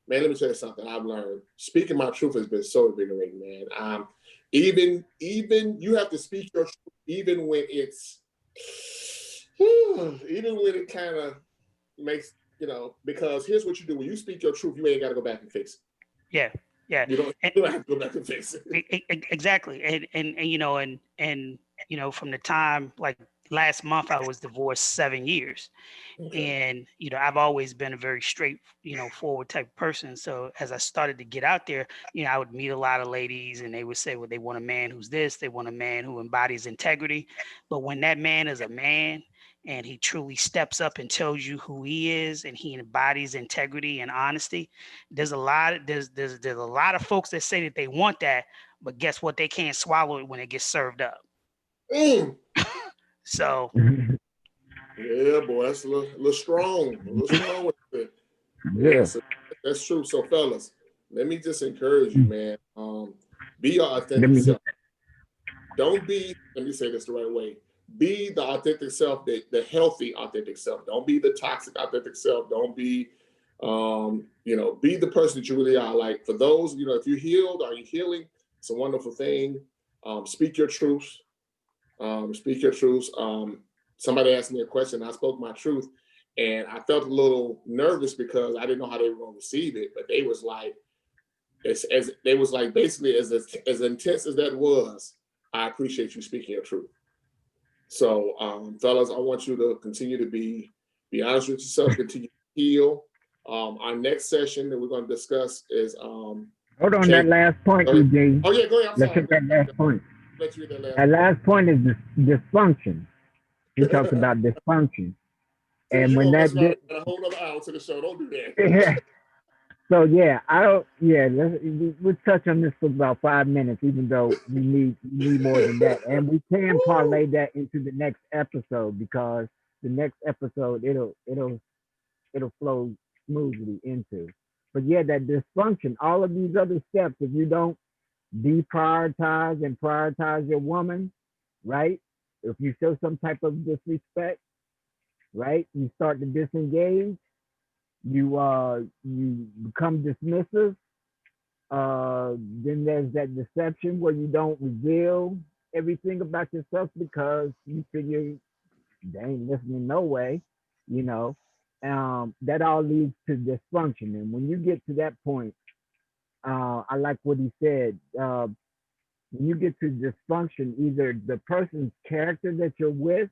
man, let me tell you something I've learned. Speaking my truth has been so invigorating, man. Even you have to speak your truth, even when it's, even when it kind of makes, because here's what you do. When you speak your truth, you ain't got to go back and fix it. Yeah. Yeah. You don't have to go back and fix it. Exactly. And from the time, like last month, I was divorced 7 years. Okay. And, I've always been a very straight, forward type person. So as I started to get out there, I would meet a lot of ladies and they would say, well, they want a man who's this, they want a man who embodies integrity. But when that man is a man and he truly steps up and tells you who he is and he embodies integrity and honesty, there's a lot of folks that say that they want that, but guess what? They can't swallow it when it gets served up. So yeah, boy, that's a little strong. A little strong with it. Yeah. So that's true. So fellas, let me just encourage you, man. Be your authentic self. Don't be, let me say this the right way. Be the authentic self, the healthy authentic self. Don't be the toxic authentic self. Don't be, be the person that you really are. Like for those, if you're healed, are you healing? It's a wonderful thing. Speak your truths. Speak your truths. Somebody asked me a question. I spoke my truth, and I felt a little nervous because I didn't know how they were going to receive it. But they was like, basically as intense as that was. I appreciate you speaking your truth. So, fellas, I want you to continue to be honest with yourself, continue to heal. Our next session that we're going to discuss is hold on, that last point, Eugene. Oh yeah, go ahead. Let's hit that last point. That last point is dysfunction. He talks about dysfunction, and when that a whole other hour to the show, don't do that. Yeah. So yeah, we'll touch on this for about 5 minutes, even though we need more than that, and we can parlay that into the next episode because the next episode it'll flow smoothly into. But yeah, that dysfunction, all of these other steps, if you don't deprioritize and prioritize your woman, right? If you show some type of disrespect, right? You start to disengage. You become dismissive. Then there's that deception where you don't reveal everything about yourself because you figure they ain't listening no way, that all leads to dysfunction. And when you get to that point, I like what he said. When you get to dysfunction, either the person's character that you're with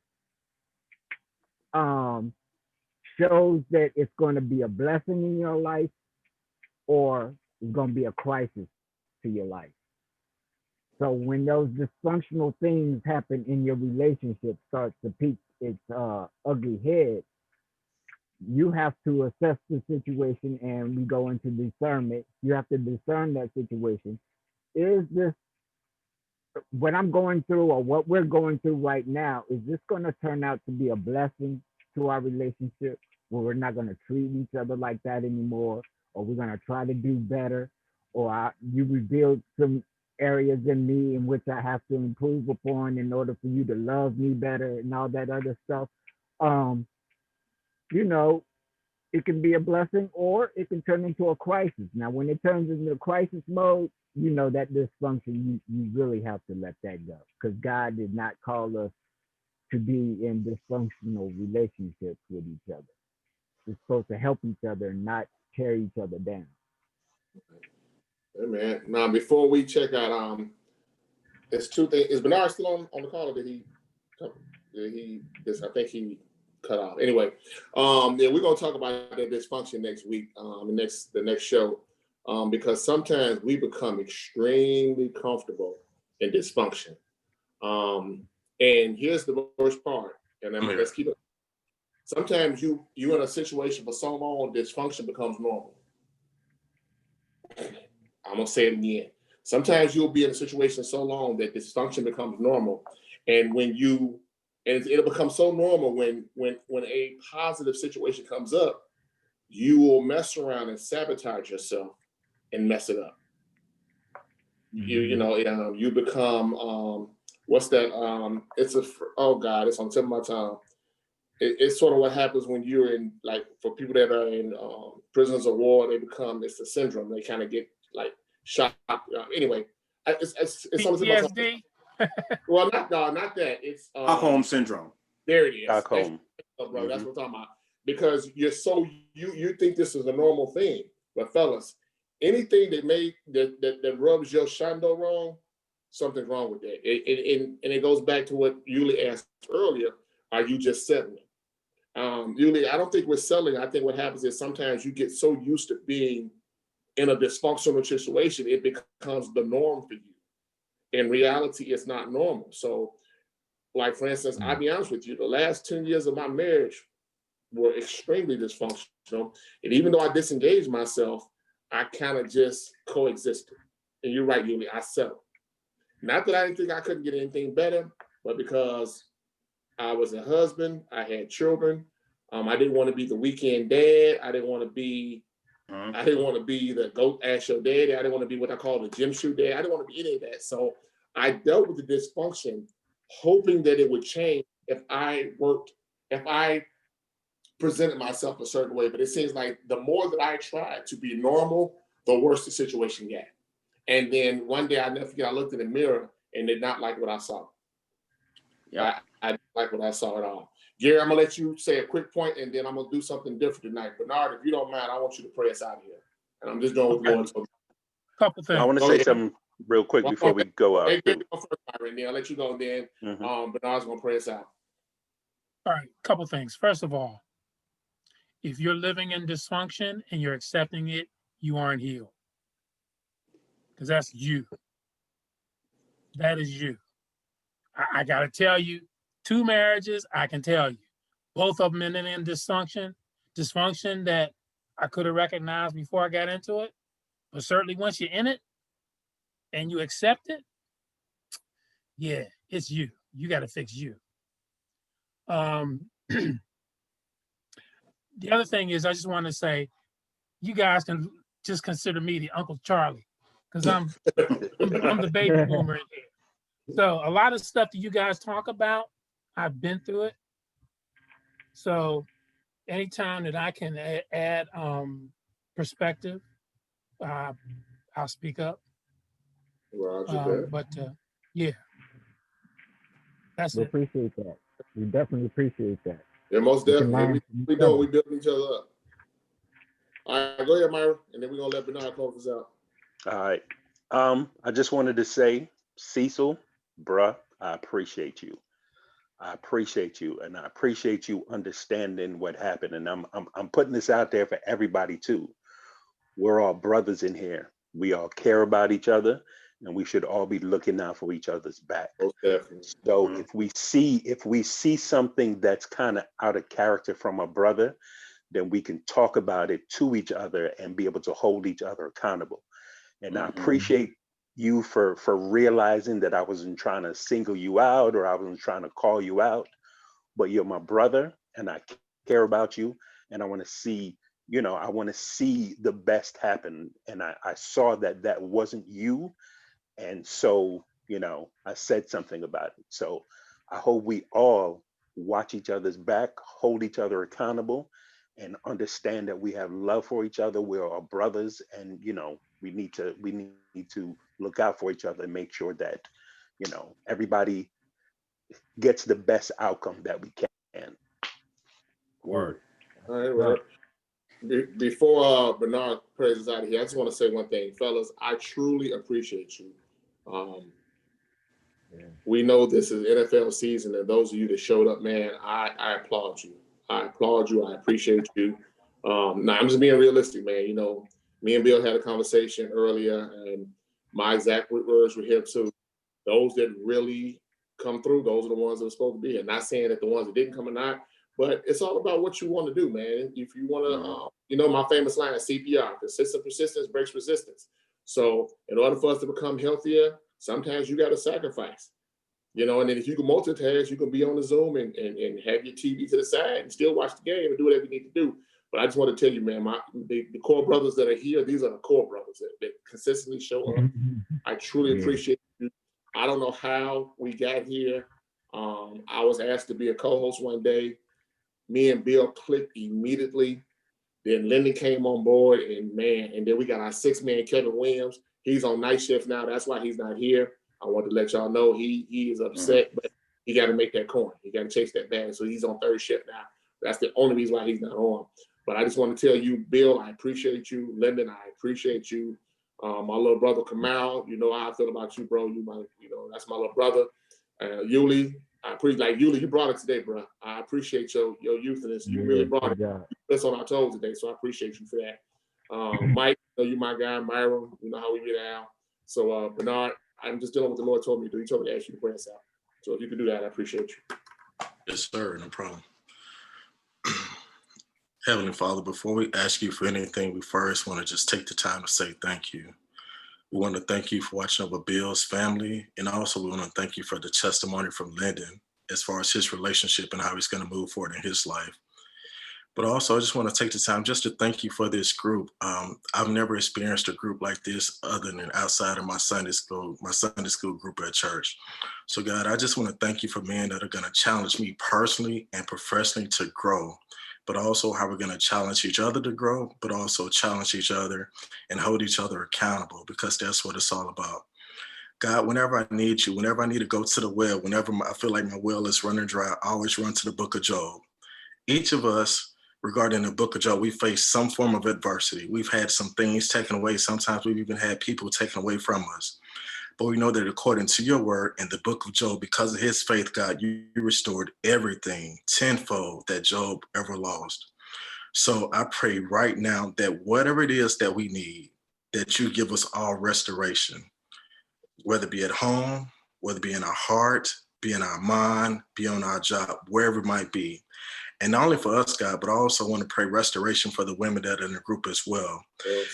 shows that it's going to be a blessing in your life or it's going to be a crisis to your life. So when those dysfunctional things happen in your relationship starts to peak its ugly head, you have to assess the situation and we go into discernment. You have to discern that situation. Is this what I'm going through or what we're going through right now? Is this going to turn out to be a blessing to our relationship where we're not going to treat each other like that anymore, or we're going to try to do better, or you revealed some areas in me in which I have to improve upon in order for you to love me better and all that other stuff. It can be a blessing or it can turn into a crisis. Now, when it turns into a crisis mode, that dysfunction, you really have to let that go because God did not call us to be in dysfunctional relationships with each other. We're supposed to help each other and not tear each other down. Hey man, now before we check out, there's two things. Is Bernard still on the call, or did he? I think he cut off. Anyway, we're gonna talk about that dysfunction next week, the next show, because sometimes we become extremely comfortable in dysfunction. And here's the worst part, and let's keep it. Sometimes you're in a situation for so long, dysfunction becomes normal. I'm gonna say it again. Sometimes you'll be in a situation so long that dysfunction becomes normal, and it'll become so normal when a positive situation comes up, you will mess around and sabotage yourself and mess it up. Mm-hmm. You become what's that? It's on the tip of my tongue. it's sort of what happens when you're in, like, for people that are in prisoners of war, they become, it's the syndrome. They kind of get like shocked. Anyway, it's something about PTSD. well, not that. It's Stockholm syndrome. there it is. Stockholm. Bro, that's what I'm talking about. Because you're so you think this is a normal thing, but fellas, anything that rubs your shando wrong, something's wrong with that. And it goes back to what Yuli asked earlier. Are you just settling? Yuli, I don't think we're settling. I think what happens is sometimes you get so used to being in a dysfunctional situation, it becomes the norm for you. In reality, it's not normal. So, like, for instance, I'll be honest with you, the last 10 years of my marriage were extremely dysfunctional. And even though I disengaged myself, I kind of just coexisted. And you're right, Yuli, I settled. Not that I didn't think I couldn't get anything better, but because I was a husband, I had children. I didn't want to be the weekend dad. I didn't want to be the go ask your daddy. I didn't want to be what I call the gym shoe dad. I didn't want to be any of that. So I dealt with the dysfunction, hoping that it would change if I presented myself a certain way. But it seems like the more that I tried to be normal, the worse the situation got. And then one day, I never forget, I looked in the mirror and did not like what I saw. Yeah, I didn't like what I saw at all. Gary, I'm gonna let you say a quick point, and then I'm gonna do something different tonight. Bernard, if you don't mind, I want you to pray us out of here. And I'm just going with Lord. Couple things. I want to say something real quick before we go out. Hey, go first, Byron, then I'll let you go, and then Bernard's gonna pray us out. All right, couple things. First of all, if you're living in dysfunction and you're accepting it, you aren't healed. Because that's you. That is you. I got to tell you, 2 marriages, I can tell you, both of them ended in dysfunction that I could have recognized before I got into it. But certainly once you're in it and you accept it, yeah, it's you. You got to fix you. The other thing is, I just want to say, you guys can just consider me the Uncle Charlie, because I'm the baby boomer in here. So a lot of stuff that you guys talk about, I've been through it. So anytime that I can add perspective, I'll speak up. Yeah, that's We it. appreciate that. We definitely appreciate that. Yeah, most definitely. We know. We building each other up. All right, go ahead, Myra, and then we're gonna let Bernard close us out. All right. I just wanted to say, Cecil, bruh, I appreciate you. I appreciate you, and I appreciate you understanding what happened. And I'm putting this out there for everybody too. We're all brothers in here. We all care about each other, and we should all be looking out for each other's back. Most definitely. So if we see something that's kind of out of character from a brother, then we can talk about it to each other and be able to hold each other accountable. And I appreciate you for realizing that I wasn't trying to single you out or I wasn't trying to call you out, but you're my brother and I care about you. And I want to see, I want to see the best happen. And I saw that wasn't you. And so, I said something about it. So I hope we all watch each other's back, hold each other accountable, and understand that we have love for each other. We're all brothers, and we need to look out for each other and make sure that everybody gets the best outcome that we can. Word. All right. Before Bernard prays us out of here, I just want to say one thing, fellas. I truly appreciate you. We know this is NFL season, and those of you that showed up, man, I applaud you. I applaud you. I appreciate you. Now, I'm just being realistic, man. Me and Bill had a conversation earlier, and my exact words were here too. Those that really come through, those are the ones that are supposed to be here. Not saying that the ones that didn't come are not, but it's all about what you want to do, man. If you want to, my famous line is CPR, consistent persistence breaks resistance. So in order for us to become healthier, sometimes you got to sacrifice. And then if you can multitask, you can be on the Zoom and have your TV to the side and still watch the game and do whatever you need to do. But I just want to tell you, man, the core brothers that are here, these are the core brothers that consistently show up. I truly appreciate you. I don't know how we got here. I was asked to be a co-host one day. me and Bill clicked immediately. Then Lyndon came on board, and man, and then we got our 6-man Kevin Williams. He's on night shift now. That's why he's not here. I want to let y'all know he is upset, but he got to make that coin. He got to chase that bag. So he's on third shift now. That's the only reason why he's not on. But I just want to tell you, Bill, I appreciate you. Lyndon, I appreciate you. My little brother Kamal, you know how I feel about you, bro. That's my little brother. Yuli, I appreciate, like Yuli, you brought it today, bro. I appreciate your youthfulness. You really brought it. That's on our toes today, so I appreciate you for that. Mike, you my guy. Myron, you know how we get out. So Bernard, I'm just doing what the Lord told me to do. He told me to ask you to pray us out. So if you could do that, I appreciate you. Yes, sir. No problem. Heavenly Father, before we ask you for anything, we first want to just take the time to say thank you. We want to thank you for watching over Bill's family, and also we want to thank you for the testimony from Lyndon as far as his relationship and how he's going to move forward in his life. But also, I just want to take the time just to thank you for this group. I've never experienced a group like this other than outside of my Sunday school group at church. So God, I just want to thank you for men that are going to challenge me personally and professionally to grow, but also how we're going to challenge each other to grow, but also challenge each other and hold each other accountable, because that's what it's all about. God, whenever I need you, whenever I need to go to the well, whenever I feel like my well is running dry, I always run to the book of Job. Each of us, regarding the book of Job, we face some form of adversity. We've had some things taken away. Sometimes we've even had people taken away from us. But we know that according to your word in the book of Job, because of his faith, God, you restored everything tenfold that Job ever lost. So I pray right now that whatever it is that we need, that you give us all restoration, whether it be at home, whether it be in our heart, be in our mind, be on our job, wherever it might be. And not only for us, God, but I also want to pray restoration for the women that are in the group as well.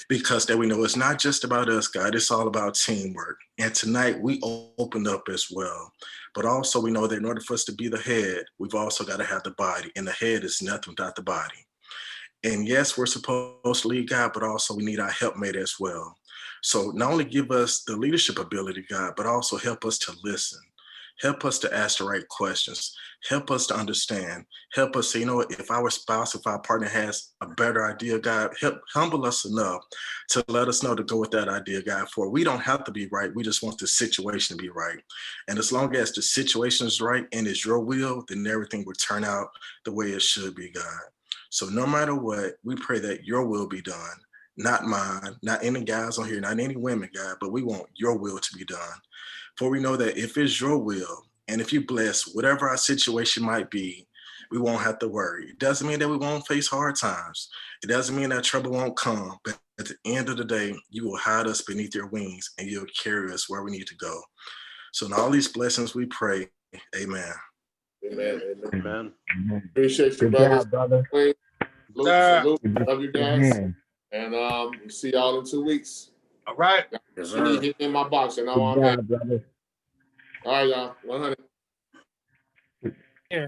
Because that we know it's not just about us, God, it's all about teamwork. And tonight we opened up as well. But also we know that in order for us to be the head, we've also got to have the body. And the head is nothing without the body. And yes, we're supposed to lead, God, but also we need our helpmate as well. So not only give us the leadership ability, God, but also help us to listen. Help us to ask the right questions. Help us to understand. Help us say, if our spouse, if our partner has a better idea, God, humble us enough to let us know to go with that idea, God, for we don't have to be right. We just want the situation to be right. And as long as the situation is right and it's your will, then everything will turn out the way it should be, God. So no matter what, we pray that your will be done, not mine, not any guys on here, not any women, God, but we want your will to be done. For we know that if it's your will, and if you bless whatever our situation might be, we won't have to worry. It doesn't mean that we won't face hard times. It doesn't mean that trouble won't come. But at the end of the day, you will hide us beneath your wings and you'll carry us where we need to go. So in all these blessings we pray, amen. Amen. Amen. Appreciate you, Good brothers. job, brother. Salute. Love you guys. Amen. And we'll see y'all in 2 weeks. All right. Yes, You need sir. hit in my box. You know Good I'm at. job, brother. All right, y'all. 100. Yeah.